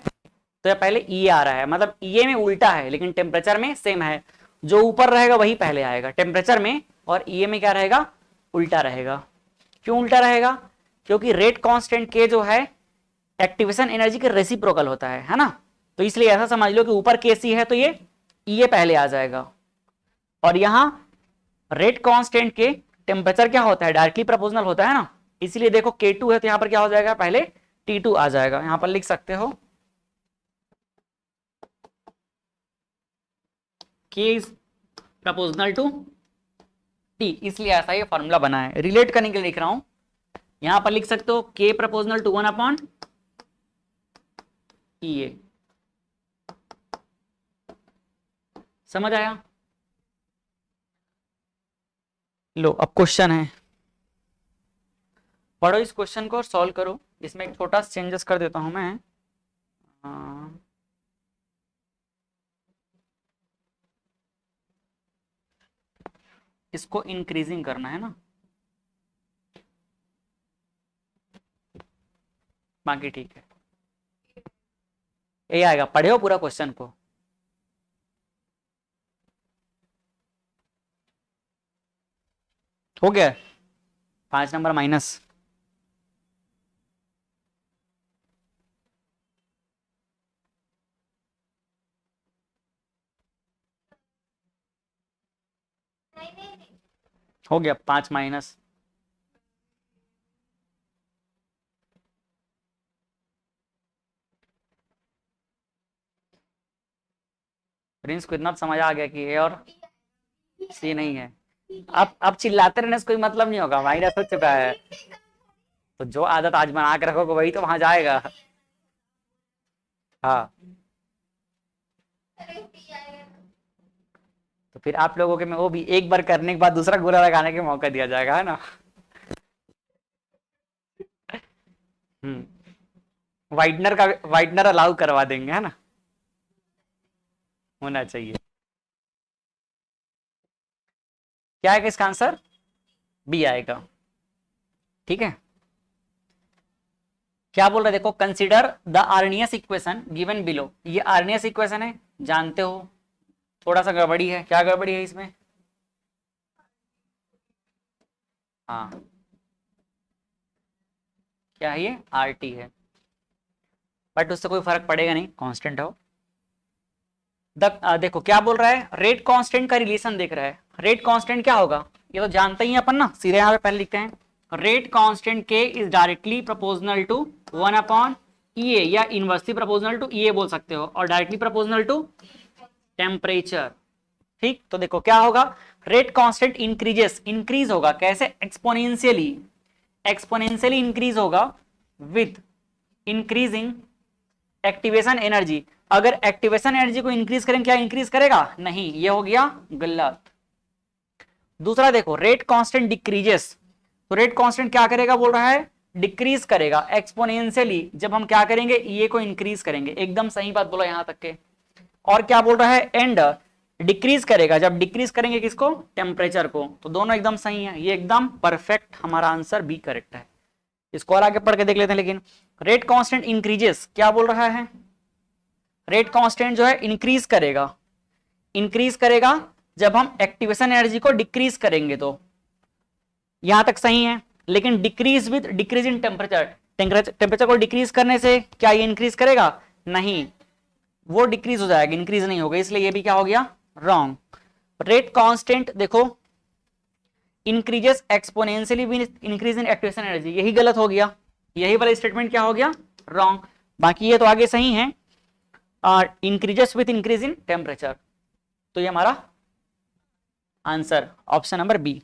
तो या पहले ई आ रहा है, मतलब ई में उल्टा है लेकिन टेम्परेचर में सेम है। जो ऊपर रहेगा वही पहले आएगा टेम्परेचर में, और ई में क्या रहेगा, उल्टा रहेगा। क्यों उल्टा रहेगा, क्योंकि रेट कांस्टेंट के जो है एक्टिवेशन एनर्जी के रेसिप्रोकल होता है ना। तो इसलिए ऐसा समझ लो कि ऊपर केसी है तो ये ई पहले आ जाएगा, और यहां रेट कांस्टेंट के टेम्परेचर क्या होता है, डायरेक्टली प्रोपोर्शनल होता है ना। इसलिए देखो K2 है तो यहां पर क्या हो जाएगा, पहले T2 आ जाएगा। यहां पर लिख सकते हो K is proportional to T, इसलिए ऐसा ये फॉर्मूला बना है। रिलेट करने के लिए लिख रहा हूं, यहां पर लिख सकते हो K proportional to 1 upon EA। समझ आया। लो अब क्वेश्चन है, पढ़ो इस क्वेश्चन को और सॉल्व करो। इसमें एक छोटा सा चेंजेस कर देता हूं मैं। इसको इंक्रीजिंग करना है ना, बाकी ठीक है। ये आएगा, पढ़े हो पूरा क्वेश्चन को। हो गया 5 नंबर माइनस। हो गया 5 माइनस। प्रिंस को इतना समझ आ गया कि ए और सी नहीं है। अब चिल्लाते रहने से कोई मतलब नहीं होगा, माइनस हो चुका है। तो जो आदत आज बना के रखोगे वही तो वहां जाएगा। हाँ, तो फिर आप लोगों के में वो भी एक बार करने के बाद दूसरा गोला लगाने के मौका दिया जाएगा, है ना। वाइटनर अलाउ करवा देंगे, है ना, होना चाहिए। क्या आएगा इसका आंसर, बी आएगा। ठीक है, क्या बोल रहे देखो, consider the Arrhenius equation given below. ये आर्नियस इक्वेशन है, जानते हो। थोड़ा सा गड़बड़ी है, क्या गड़बड़ी है इसमें, हाँ क्या है, ये RT है, बट उससे कोई फर्क पड़ेगा नहीं, कांस्टेंट हो। देखो क्या बोल रहा है, रेट कांस्टेंट का रिलेशन देख रहा है। रेट कांस्टेंट क्या होगा, ये तो जानते ही अपन ना, सीधे यहाँ पे पहले लिखते हैं, rate constant K is directly proportional to 1 upon EA, या इनवर्सली प्रोपोर्शनल टू EA बोल सकते हो, और डायरेक्टली प्रोपोर्शनल टू टेम्परेचर। ठीक, तो देखो क्या होगा, रेट कांस्टेंट इंक्रीज होगा, कैसे, एक्सपोनेंशियली। एक्सपोनेंशियली इंक्रीज होगा विथ इंक्रीजिंग एक्टिवेशन एनर्जी। अगर एक्टिवेशन एनर्जी को इंक्रीज करें, क्या इंक्रीज करेगा, नहीं, ये हो गया गलत। दूसरा देखो, रेट कांस्टेंट डिक्रीजेस, तो रेट कांस्टेंट क्या करेगा बोल रहा है, डिक्रीज करेगा एक्सपोनेंशियली, जब हम क्या करेंगे, ये को इंक्रीज करेंगे। एकदम सही बात बोला यहां तक के। और क्या बोल रहा है, एंड डिक्रीज करेगा, जब डिक्रीज करेंगे किसको, टेम्परेचर को। तो दोनों एकदम सही है, ये एकदम परफेक्ट, हमारा आंसर बी करेक्ट है। इसको और आगे पढ़ के देख लेते हैं। लेकिन रेट कांस्टेंट इंक्रीजेस क्या बोल रहा है, रेट कांस्टेंट जो है इंक्रीज करेगा, इंक्रीज करेगा जब हम एक्टिवेशन एनर्जी को डिक्रीज करेंगे। तो यहां तक सही है, लेकिन decrease with decrease in temperature, temperature को डिक्रीज करने से क्या ये इंक्रीज करेगा, नहीं, वो डिक्रीज हो जाएगा, इंक्रीज नहीं होगा, इसलिए ये भी क्या हो गया, रॉन्ग। रेट कांस्टेंट देखो increases exponentially with increase in activation energy, यही गलत हो गया। यही वाला स्टेटमेंट क्या हो गया, रॉन्ग। बाकी ये तो आगे सही है, increases with increase in temperature. तो ये हमारा आंसर ऑप्शन नंबर बी।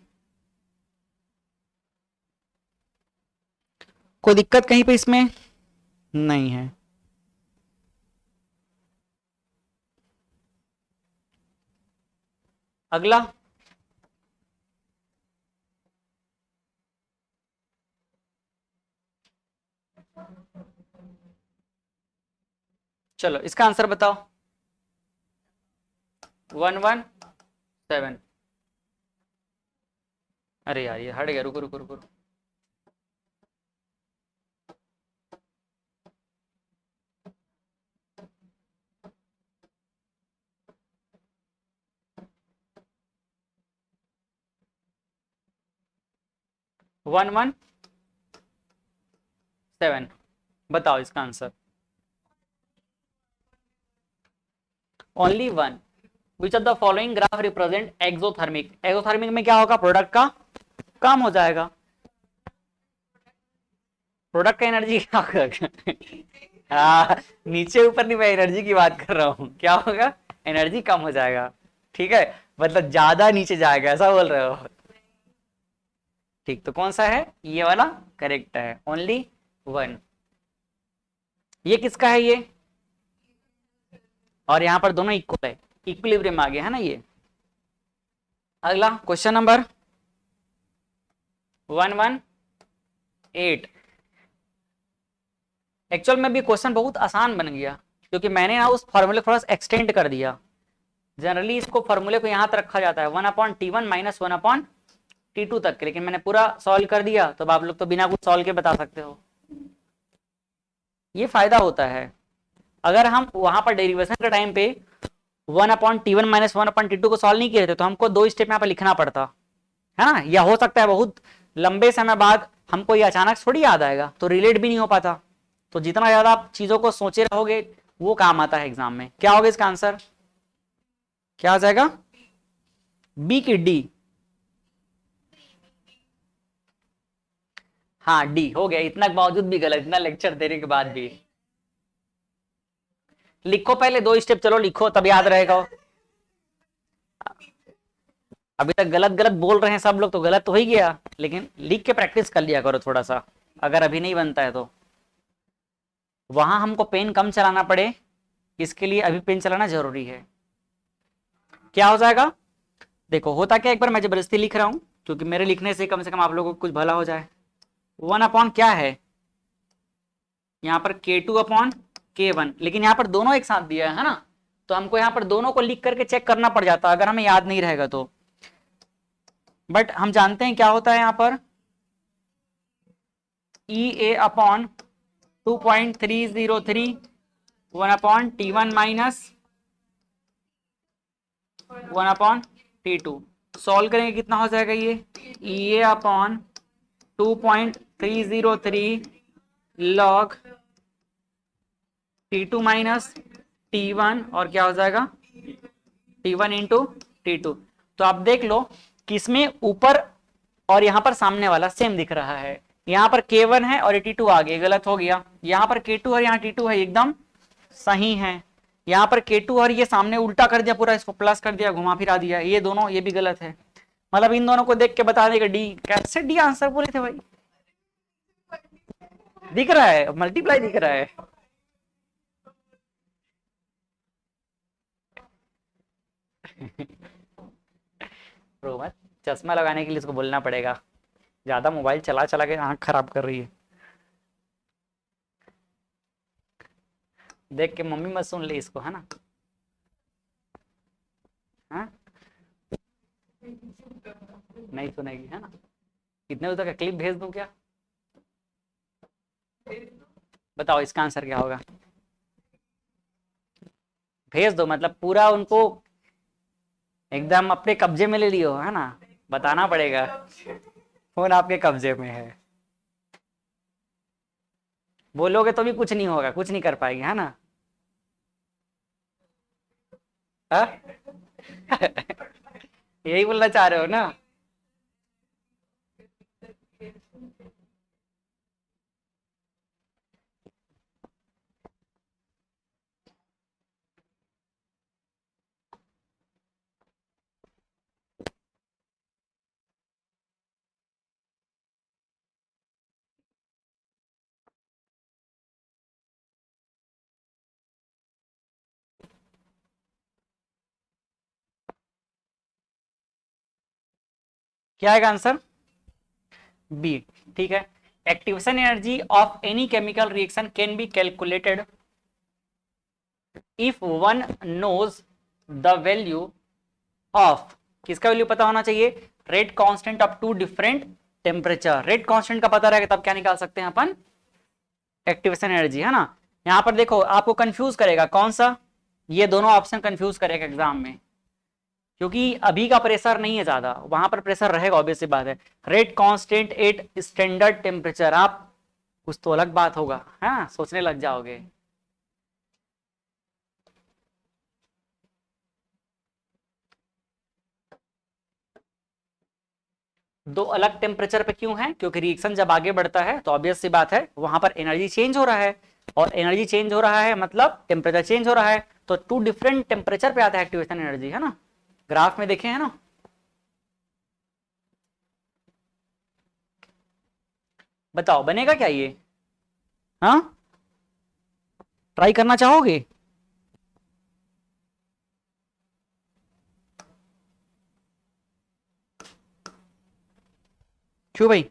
कोई दिक्कत कहीं पे इसमें नहीं है। अगला, चलो इसका आंसर बताओ। 117। अरे यार ये हट गया, रुको रुको रुको। 117, बताओ इसका answer. Only one. Which of the following graph represent exothermic. Exothermic में क्या होगा, प्रोडक्ट का कम हो जाएगा। प्रोडक्ट का एनर्जी क्या होगा हाँ, नीचे ऊपर नहीं, मैं एनर्जी की बात कर रहा हूँ। क्या होगा, एनर्जी कम हो जाएगा। ठीक है, मतलब ज्यादा नीचे जाएगा, ऐसा बोल रहे हो। ठीक, तो कौन सा है ये वाला, करेक्ट है, ओनली वन। ये किसका है ये, और यहाँ पर दोनों इक्वल है, इक्विलिब्रियम आ गया है ना ये। अगला क्वेश्चन नंबर 118। एक्चुअल में भी क्वेश्चन बहुत आसान बन गया, क्योंकि मैंने ना उस फॉर्मूले को थोड़ा सा एक्सटेंड कर दिया। जनरली इसको फॉर्मूले को यहाँ तक रखा जाता है 1/T1 - 1/T2 तक के, लेकिन मैंने पूरा सॉल्व कर दिया, तो आप लोग तो बिना कुछ सॉल्व के बता सकते हो। ये फायदा होता है, अगर हम वहां पर डेरिवेशन के टाइम पे 1/T1 - 1/T2 को सॉल्व नहीं किए थे, तो हमको 2 स्टेप यहाँ पे लिखना पड़ता है ना, या हो सकता है बहुत लंबे समय बाद हमको ये अचानक थोड़ी याद आएगा, तो रिलेट भी नहीं हो पाता। तो जितना ज्यादा आप चीजों को सोचे रहोगे वो काम आता है एग्जाम में। क्या होगा इसका आंसर, क्या आ जाएगा, बी की डी। हाँ डी हो गया, इतना बावजूद भी गलत, इतना लेक्चर देने के बाद भी। लिखो पहले 2 स्टेप, चलो लिखो तब याद रहेगा। अभी तक गलत गलत बोल रहे हैं सब लोग, तो गलत तो हो ही गया, लेकिन लिख के प्रैक्टिस कर लिया करो थोड़ा सा, अगर अभी नहीं बनता है तो। वहां हमको पेन कम चलाना पड़े, इसके लिए अभी पेन चलाना जरूरी है। क्या हो जाएगा, देखो होता क्या, एक बार मैं जबरदस्ती लिख रहा हूं, क्योंकि मेरे लिखने से कम आप लोगों को कुछ भला हो जाए। 1 क्या है, यहाँ पर K2/K1, लेकिन यहाँ पर दोनों एक साथ दिया है ना, तो हमको यहाँ पर दोनों को लिख करके चेक करना पड़ जाता अगर हमें याद नहीं रहेगा तो। बट हम जानते हैं क्या होता है यहाँ पर, EA/2.303 1/T1 - 1/T2। सॉल्व करेंगे कितना हो जाएगा ये, EA/2.303 log T2 - T1, और क्या हो जाएगा T1 इंटू T2। तो आप देख लो किसमें ऊपर और यहाँ पर सामने वाला सेम दिख रहा है, यहाँ पर K1 है और T2 आगे, गलत हो गया। यहाँ पर K2 और यहाँ T2 है, एकदम सही है। यहाँ पर K2 और ये सामने उल्टा कर दिया पूरा, इसको प्लस कर दिया, घुमा फिरा दिया, ये दोनों, ये भी गलत है। मतलब इन दोनों को देख के बता देगा डी, कैसे डी आंसर बोले थे भाई, दिख रहा है मल्टीप्लाई दिख रहा है रो मत, चश्मा लगाने के लिए इसको बोलना पड़ेगा, ज्यादा मोबाइल चला चला के आंख खराब कर रही है। देख के मम्मी मत सुन ले इसको, है ना। हाँ नहीं सुनेगी, है ना। कितने बजे तक क्लिप भेज दूं क्या, बताओ इसका आंसर क्या होगा। भेज दो, मतलब पूरा उनको एकदम अपने कब्जे में ले लियो, है ना, बताना पड़ेगा फोन आपके कब्जे में है। बोलोगे तो भी कुछ नहीं होगा, कुछ नहीं कर पाएगी, है ना। यही बोलना चाह रहे हो ना। क्या आएगा आंसर? बी। ठीक है, activation energy of any chemical reaction can be calculated if one knows the value of, किसका वैल्यू पता होना चाहिए? Rate constant of two different temperature. Rate constant का पता रहेगा तब क्या निकाल सकते हैं अपन? एक्टिवेशन एनर्जी, है ना। यहां पर देखो आपको कंफ्यूज करेगा कौन सा, ये दोनों ऑप्शन कंफ्यूज करेगा एग्जाम में, क्योंकि अभी का प्रेशर नहीं है ज्यादा, वहां पर प्रेशर रहेगा, ऑब्वियस सी बात है। Rate constant eight standard temperature, आप कुछ तो अलग बात होगा, हाँ सोचने लग जाओगे। दो अलग टेम्परेचर पे क्यों है? क्योंकि रिएक्शन जब आगे बढ़ता है तो ऑब्वियस सी बात है वहां पर एनर्जी चेंज हो रहा है, और एनर्जी चेंज हो रहा है मतलब टेम्परेचर चेंज हो रहा है, तो टू डिफरेंट टेम्परेचर पे आता है एक्टिवेशन एनर्जी, है ना। ग्राफ में देखे है ना। बताओ बनेगा क्या ये? हाँ, ट्राई करना चाहोगे? क्यों भाई?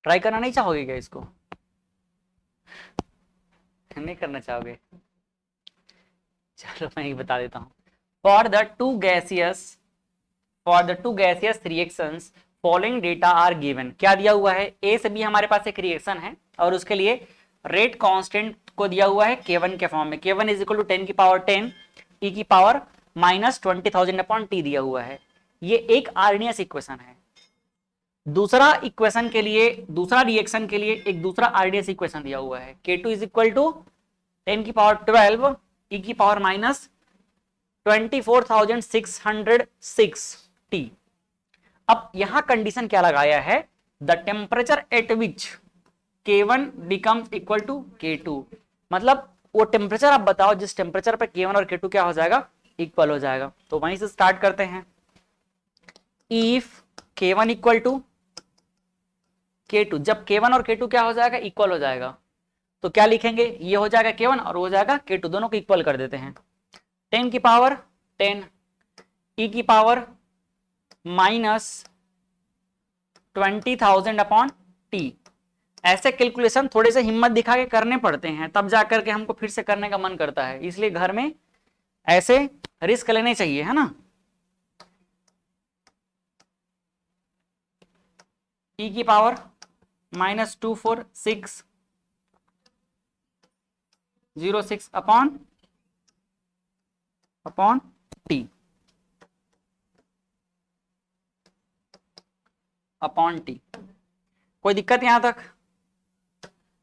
ट्राई करना नहीं चाहोगे क्या इसको? नहीं करना चाहोगे? चलो मैं ही बता देता हूँ। For the two gaseous reactions following data are given. क्या दिया हुआ है? ए से बी हमारे पास एक रिएक्शन है और उसके लिए रेट कांस्टेंट को दिया हुआ है K1 के फॉर्म में। K1 इज इक्वल टू 10 की पावर 10 e की पावर माइनस 20,000 अपॉन टी दिया हुआ है। ये एक आर्डिनियस इक्वेशन है। दूसरा इक्वेशन के लिए, दूसरा रिएक्शन के लिए एक दूसरा आरडीएस इक्वेशन दिया हुआ है। K2 इज इक्वल टू 10 की पावर 12 e की पावर माइनस 24,606 टी। अब यहां कंडीशन क्या लगाया है? The temperature at which K1 becomes equal to K2, मतलब वो टेम्परेचर आप बताओ जिस टेम्परेचर पर K1 और K2 क्या हो जाएगा? इक्वल हो जाएगा। तो वहीं से स्टार्ट करते हैं। If K1 equal to K2, जब K1 और K2 क्या हो जाएगा? इक्वल हो जाएगा, तो क्या लिखेंगे? ये हो जाएगा K1 और हो जाएगा K2, दोनों को इक्वल कर देते हैं। 10 की पावर 10 e की पावर माइनस 20,000 अपॉन टी। ऐसे कैलकुलेशन थोड़े से हिम्मत दिखा के करने पड़ते हैं, तब जाकर के हमको फिर से करने का मन करता है, इसलिए घर में ऐसे रिस्क लेने चाहिए, है ना। e की power minus 24,606 upon T upon T. कोई दिक्कत यहां तक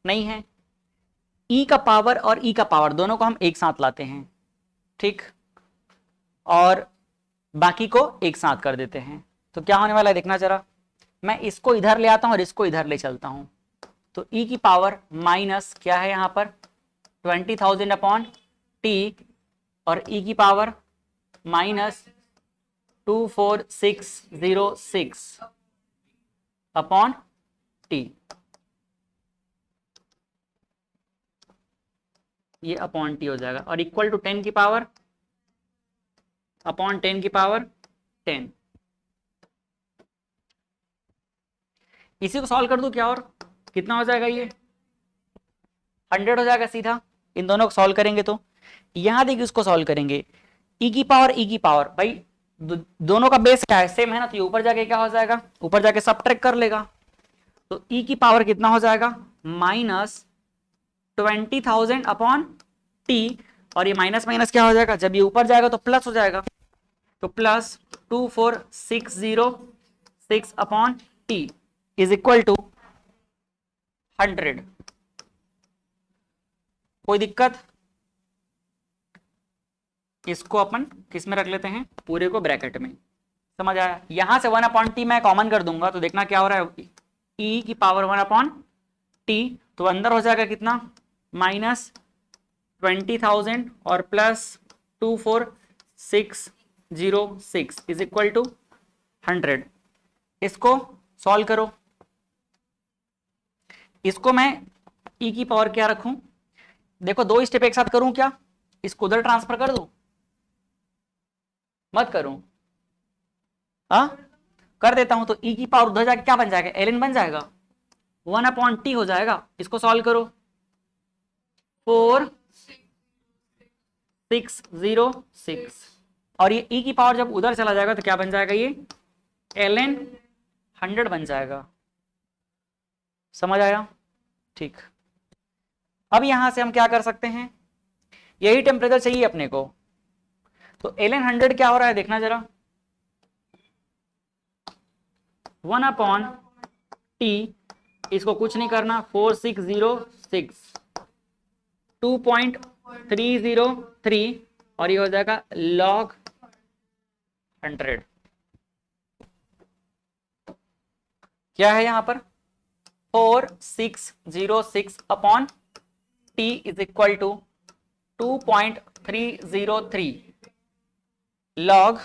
नहीं है? e का पावर और e का पावर दोनों को हम एक साथ लाते हैं, ठीक, और बाकी को एक साथ कर देते हैं, तो क्या होने वाला है देखना जरा। मैं इसको इधर ले आता हूं और इसको इधर ले चलता हूं, तो e की पावर माइनस क्या है यहां पर? 20,000 अपॉन टी, और e की पावर माइनस 24,606 अपॉन टी। ये अपॉन टी हो जाएगा, और इक्वल टू 10 की पावर अपॉन 10 की पावर 10। इसी को सॉल्व कर दूं क्या, और कितना हो जाएगा? ये 100 हो जाएगा सीधा। इन दोनों को सॉल्व करेंगे तो यहां देखिए, इसको सॉल्व करेंगे e की पावर भाई दोनों का बेस क्या है? सेम है ना, तो ये ऊपर जाके क्या हो जाएगा? ऊपर जाके सबट्रैक्ट कर लेगा, तो e की पावर कितना हो जाएगा? माइनस 20,000 अपॉन टी, और ये माइनस माइनस क्या हो जाएगा? जब ये ऊपर जाएगा तो प्लस हो जाएगा, तो plus 24,606 upon T is equal to 100। कोई दिक्कत? इसको अपन किस में रख लेते हैं? पूरे को ब्रैकेट में। समझ आया? यहां से 1 अपॉन टी मैं कॉमन कर दूंगा, तो देखना क्या हो रहा है। e की पावर 1 अपॉन टी, तो अंदर हो जाएगा कितना? माइनस 20,000 और प्लस 24,606 6 इज इक्वल टू 100। इसको सॉल्व करो। इसको मैं e की पावर क्या रखूं? देखो दो स्टेप एक साथ करूं क्या? इसको उधर ट्रांसफर कर दूं? मत करूं? हाँ कर देता हूं। तो e की पावर उधर जाके क्या बन जाएगा? ln बन जाएगा, 1/t हो जाएगा। इसको सॉल्व करो। 4606 और ये e की पावर जब उधर चला जाएगा तो क्या बन जाएगा? ये ln 100 बन जाएगा। समझ आया? ठीक। अब यहां से हम क्या कर सकते हैं? यही टेम्परेचर चाहिए अपने को, तो ln 100 क्या हो रहा है देखना जरा। 1/t, इसको कुछ नहीं करना, 4606 2.303 और ये हो जाएगा log 100। क्या है यहां पर? 4606 upon t is equal to 2.303 log,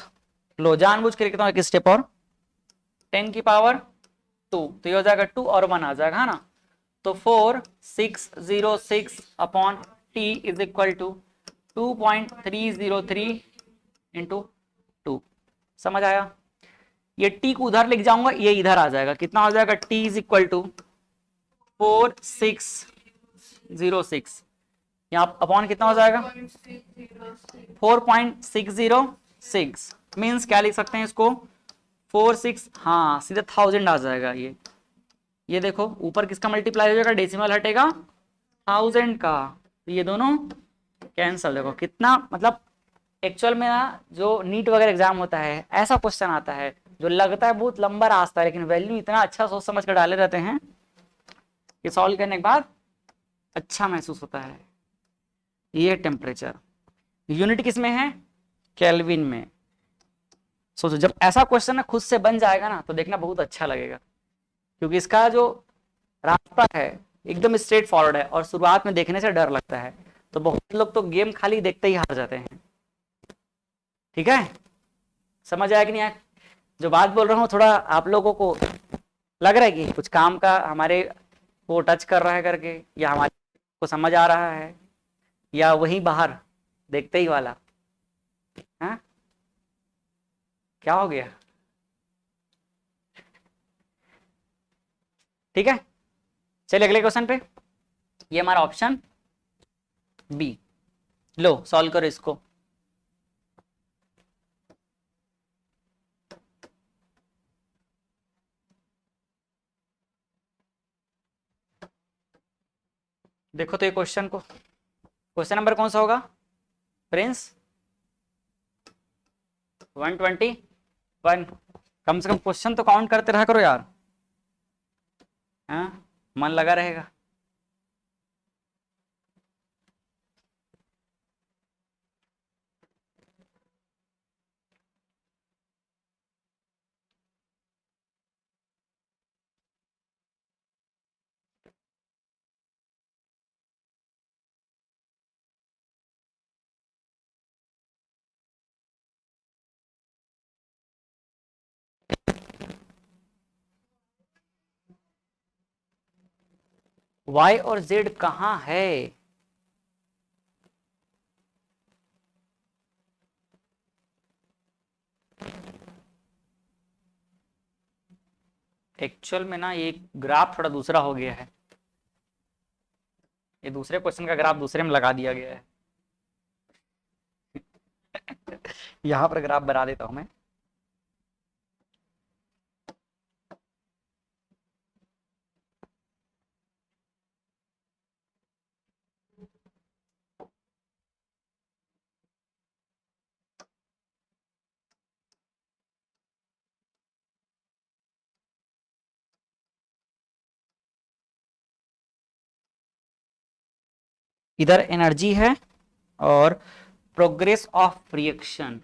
लो जानबूझ के लिखता हूं एक स्टेप और, 10 की पावर 2, तो ये हो जाएगा 2 और 1 आ जाएगा, है ना। तो 4606 upon T is equal to 2.303 into 2। समझ आया? ये टी को उधर लिख जाऊंगा, ये इधर आ जाएगा। कितना हो जाएगा? टी इज इक्वल टू 4606, यहाँ अपॉन कितना हो जाएगा? 4.606 मीन्स क्या लिख सकते हैं इसको? 46, हाँ सीधे 1000 आ जाएगा। ये देखो ऊपर किसका मल्टीप्लाई हो जाएगा? डेसिमल हटेगा 1000 का, तो ये दोनों कैंसल। देखो कितना, मतलब एक्चुअल में ना जो नीट वगैरह एग्जाम होता है ऐसा क्वेश्चन आता है जो लगता है बहुत लंबा रास्ता है, लेकिन वैल्यू इतना अच्छा सोच समझ कर डाले रहते हैं कि सॉल्व करने के बाद अच्छा महसूस होता है। ये टेम्परेचर यूनिट किस में है? केल्विन में। सोचो जब ऐसा क्वेश्चन ना खुद से बन जाएगा ना तो देखना बहुत अच्छा लगेगा, क्योंकि इसका जो रास्ता है एकदम स्ट्रेट फॉरवर्ड है और शुरुआत में देखने से डर लगता है, तो बहुत लोग तो गेम खाली देखते ही हार जाते हैं। ठीक है, समझ आया कि नहीं आया? जो बात बोल रहा हूँ थोड़ा आप लोगों को लग रहा है कि कुछ काम का हमारे को टच कर रहा है करके, या हमारे को समझ आ रहा है, या वही बाहर देखते ही वाला? हाँ क्या हो गया? ठीक है, चलिए अगले क्वेश्चन पे। ये हमारा ऑप्शन बी। लो सॉल्व करो इसको। देखो तो ये क्वेश्चन को, क्वेश्चन नंबर कौन सा होगा प्रिंस? 121। कम से कम क्वेश्चन तो काउंट करते रहा करो यार, हाँ मन लगा रहेगा। y और z कहाँ है? एक्चुअल में ना ये ग्राफ थोड़ा दूसरा हो गया है, ये दूसरे क्वेश्चन का ग्राफ दूसरे में लगा दिया गया है। यहां पर ग्राफ बना देता हूं मैं। इधर एनर्जी है और progress of reaction,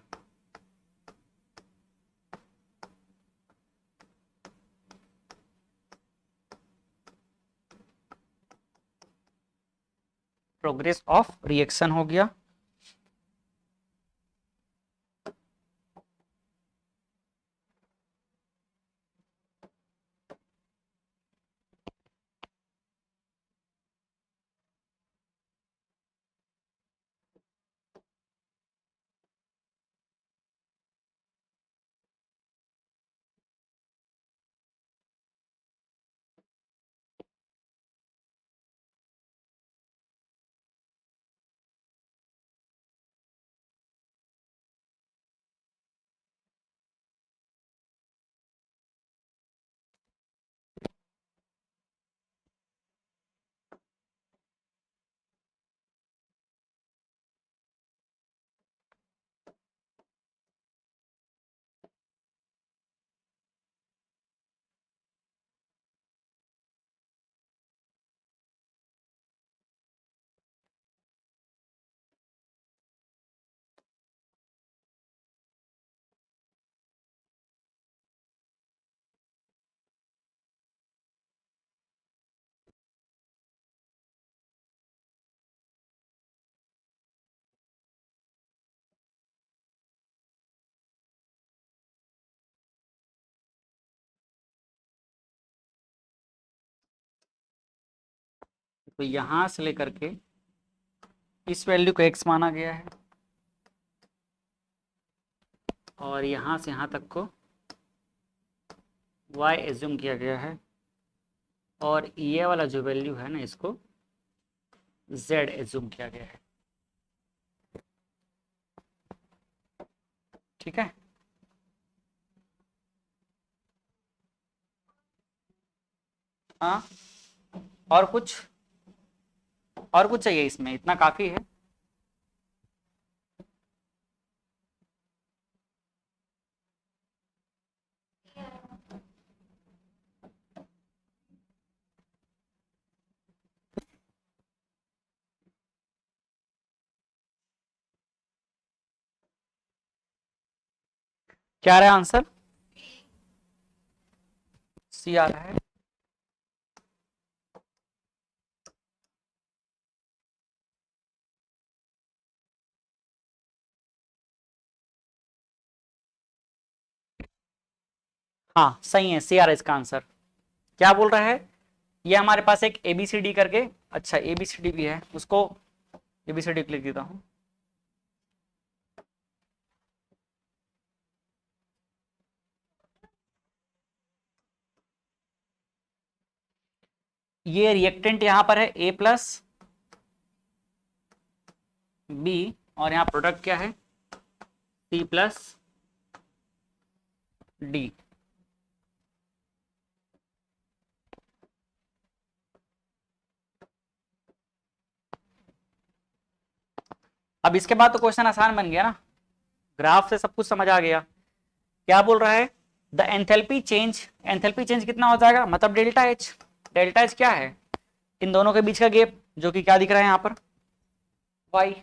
progress of reaction हो गया। तो यहां से लेकर के इस वैल्यू को x माना गया है और यहां से यहां तक को y एज्यूम किया गया है और ये वाला जो वैल्यू है ना इसको z एज्यूम किया गया है। ठीक है, हाँ और कुछ चाहिए इसमें, इतना काफी है। क्या आ रहा है आंसर? सी आ रहा है। हाँ सही है, सी आ रहा है इसका आंसर। क्या बोल रहा है? ये हमारे पास एक ABCD करके, अच्छा ABCD भी है, उसको ABCD लिख देता हूँ। ये रिएक्टेंट यहां पर है A प्लस B और यहाँ प्रोडक्ट क्या है C प्लस D। अब इसके बाद तो क्वेश्चन आसान बन गया ना, ग्राफ से सब कुछ समझ आ गया। क्या बोल रहा है? द एंथैल्पी चेंज कितना हो जाएगा, मतलब डेल्टा एच। डेल्टा एच क्या है? इन दोनों के बीच का गैप, जो कि क्या दिख रहा है यहाँ पर, y।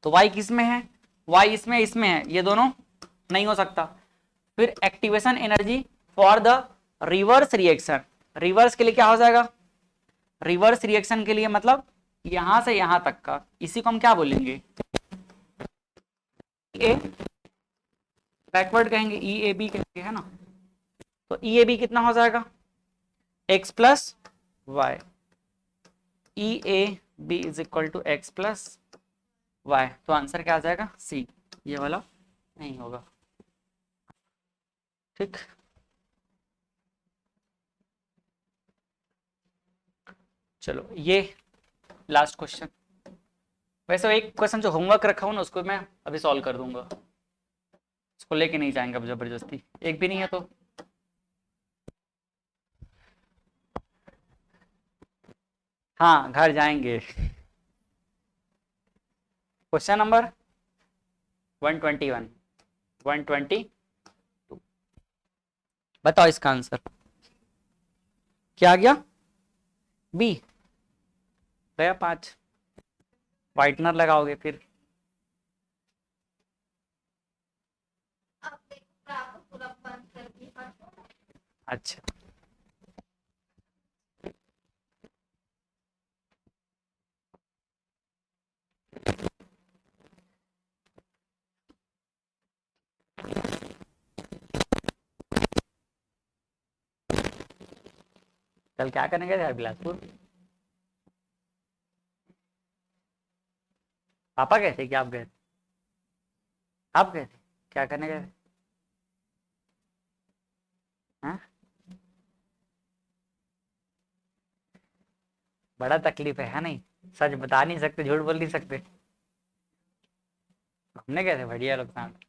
तो y किस में है? y इसमें है, ये दोनों नहीं हो सकता। फिर activation energy for the reverse reaction, reverse के लिए क्या हो जाएगा? रिवर्स रिएक्शन के लिए मतलब यहां से यहां तक का, इसी को हम क्या बोलेंगे? ए बैकवर्ड कहेंगे, EAB कहेंगे, है ना। तो EAB कितना हो जाएगा? x plus Y. EAB is equal to x plus Y. तो आंसर क्या आ जाएगा? C। ये वाला नहीं होगा। ठीक, चलो ये लास्ट क्वेश्चन। वैसे एक क्वेश्चन जो होमवर्क रखा हूं ना, उसको मैं अभी सॉल्व कर दूंगा, उसको लेके नहीं जाएंगे अब जबरदस्ती, एक भी नहीं है तो। हाँ घर जाएंगे। क्वेश्चन नंबर 121 122, बताओ इसका आंसर क्या आ गया? बी। गया 5। व्हाइटनर लगाओगे फिर? अच्छा, कल क्या करने गए थे बिलासपुर? पापा गए थे कि आप गए थे? आप गए थे, क्या करने गए थे? हाँ? बड़ा तकलीफ है नहीं? सच बता नहीं सकते, झूठ बोल नहीं सकते। घूमने गए थे, बढ़िया लोग साथ।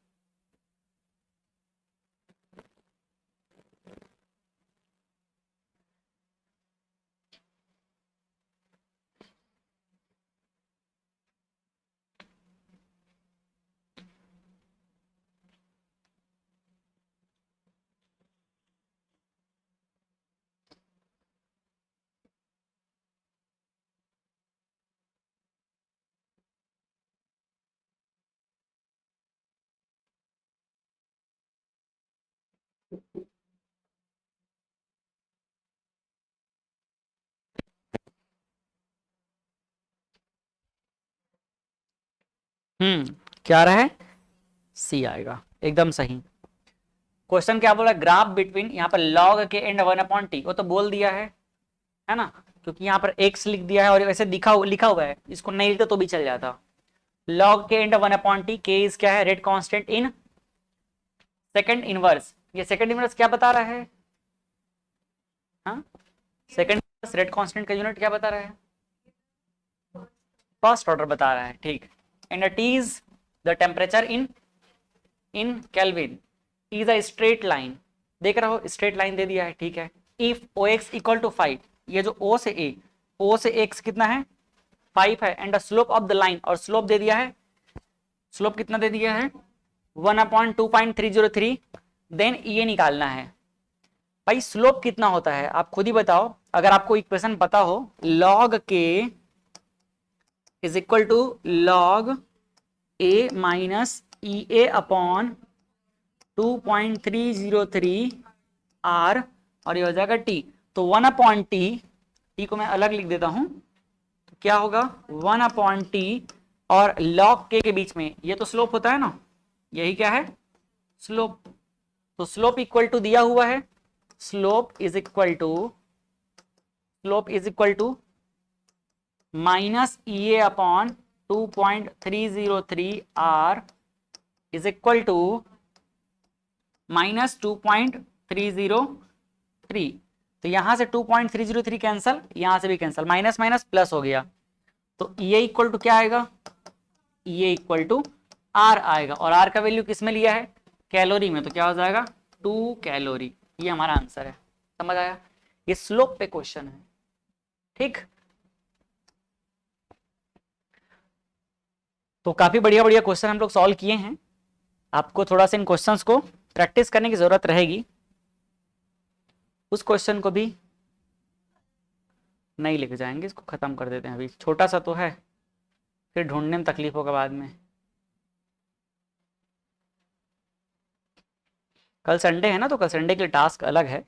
क्या रहा है? सी आएगा, एकदम सही। क्वेश्चन क्या बोला? ग्राफ बिटवीन, यहाँ पर लॉग के एंड 1/t, वो तो बोल दिया है ना। क्योंकि यहाँ पर x लिख दिया है और वैसे लिखा हुआ है, इसको नहीं लिखते तो भी चल जाता। log k into 1/t, k is क्या है, rate constant in second inverse. ये सेकंड इनवर्स क्या बता रहा है, हाँ सेकंड इनवर्स रेट कांस्टेंट का यूनिट क्या बता रहा है, फर्स्ट ऑर्डर बता रहा है, ठीक। And T is the temperature in kelvin, is a straight line, देख रहे हो स्ट्रेट लाइन दे दिया है, ठीक है। If O X equal to 5, ये जो ओ से ए, ओ से एक्स कितना है 5 है, and the slope of the line, और स्लोप दे दिया है, स्लोप कितना दे दिया है 1/2.303, देन ये निकालना है। भाई स्लोप कितना होता है आप खुद ही बताओ, अगर आपको इक्वेशन पता हो, log k is equal to log a minus E A upon 2.303 r, और ये हो जाएगा t। तो 1/t, t को मैं अलग लिख देता हूं, तो क्या होगा 1/t, और log k के बीच में ये तो स्लोप होता है ना, यही क्या है स्लोप। तो स्लोप इक्वल टू दिया हुआ है, slope is equal to minus E A upon 2.303 r is equal to minus 2.303। तो यहां से 2.303 कैंसल, यहां से भी कैंसल, माइनस माइनस प्लस हो गया, तो ये इक्वल टू क्या आएगा, ये इक्वल टू आर आएगा, और आर का वैल्यू किस में लिया है, कैलोरी में, तो क्या हो जाएगा 2 कैलोरी। ये हमारा आंसर है, समझ आया, ये स्लोप पे क्वेश्चन है, ठीक। तो काफी बढ़िया बढ़िया क्वेश्चन हम लोग सॉल्व किए हैं, आपको थोड़ा सा इन क्वेश्चंस को प्रैक्टिस करने की जरूरत रहेगी। उस क्वेश्चन को भी नहीं लेके जाएंगे, इसको खत्म कर देते हैं, अभी छोटा सा तो है, फिर ढूंढने में तकलीफ होगा बाद में। कल संडे है ना, तो कल संडे के लिए टास्क अलग है,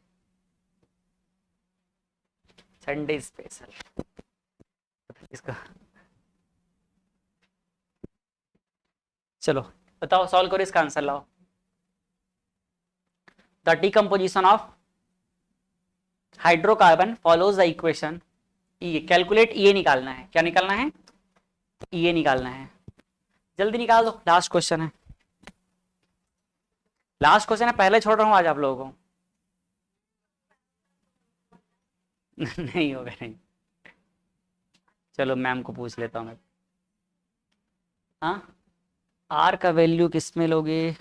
संडे स्पेशल इसका। चलो बताओ, सॉल्व करो, इसका आंसर लाओ। The decomposition of hydrocarbon follows the equation, ये कैलकुलेट, ये निकालना है, क्या निकालना है, ये निकालना है, जल्दी निकाल दो, लास्ट क्वेश्चन है, लास्ट क्वेश्चन है, पहले छोड़ रहा हूं आज आप लोगों को। नहीं होगा, नहीं, चलो मैम को पूछ लेता हूँ मैं। हाँ, आर का वैल्यू किस में लोगे,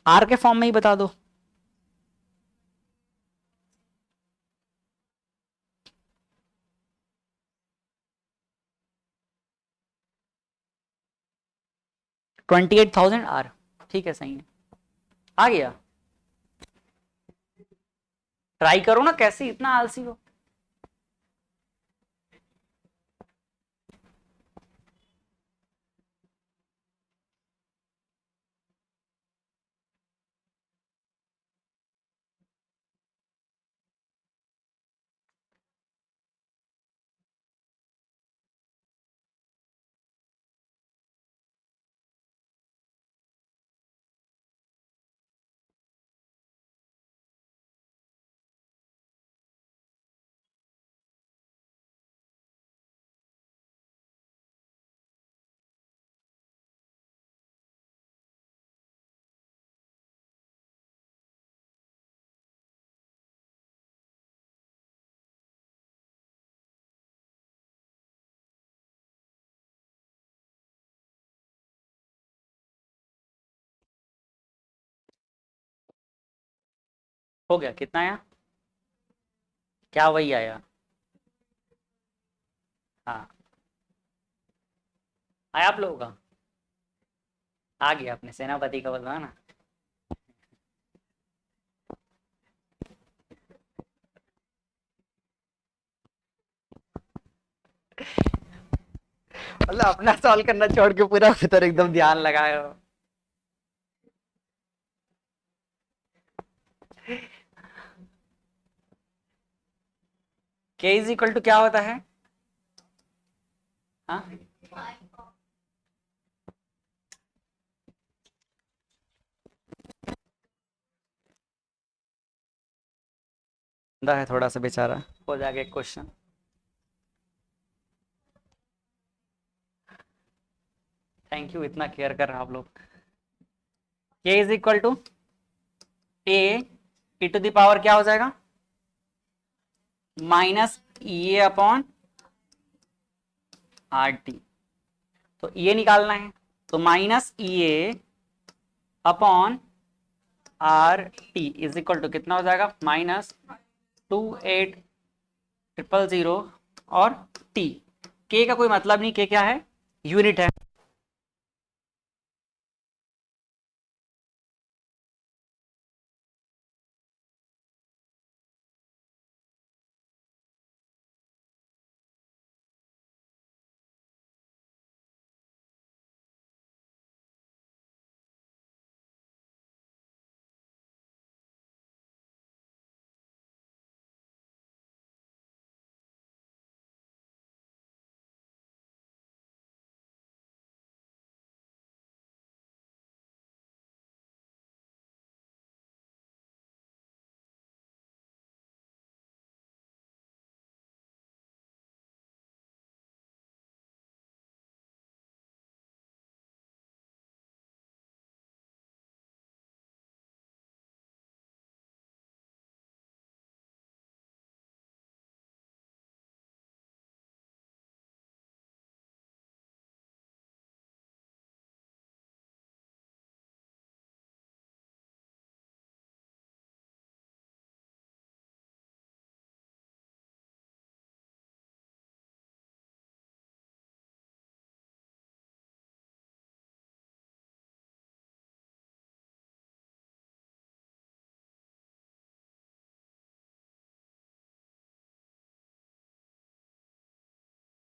आर के फॉर्म में ही बता दो। $28,000 ठीक है, सही है, आ गया। ट्राई करो ना, कैसे इतना आलसी हो। हो गया, कितना आया, क्या वही आया, हाँ आया आप लोगों का, आ गया, अपने सेनापति का बदला ना। मतलब अपना सॉल्व करना छोड़ के पूरा भीतर एकदम ध्यान लगाए हो। के इज इक्वल टू क्या होता है, हाँ गंदा है थोड़ा सा बेचारा, हो जाएगा एक क्वेश्चन। थैंक यू, इतना केयर कर रहा आप लोग। k is equal to A to the power क्या हो जाएगा, minus A upon R T. तो ये निकालना है, तो minus A upon R T is equal to कितना हो जाएगा, -2800 और टी। के का कोई मतलब नहीं, के क्या है, यूनिट है।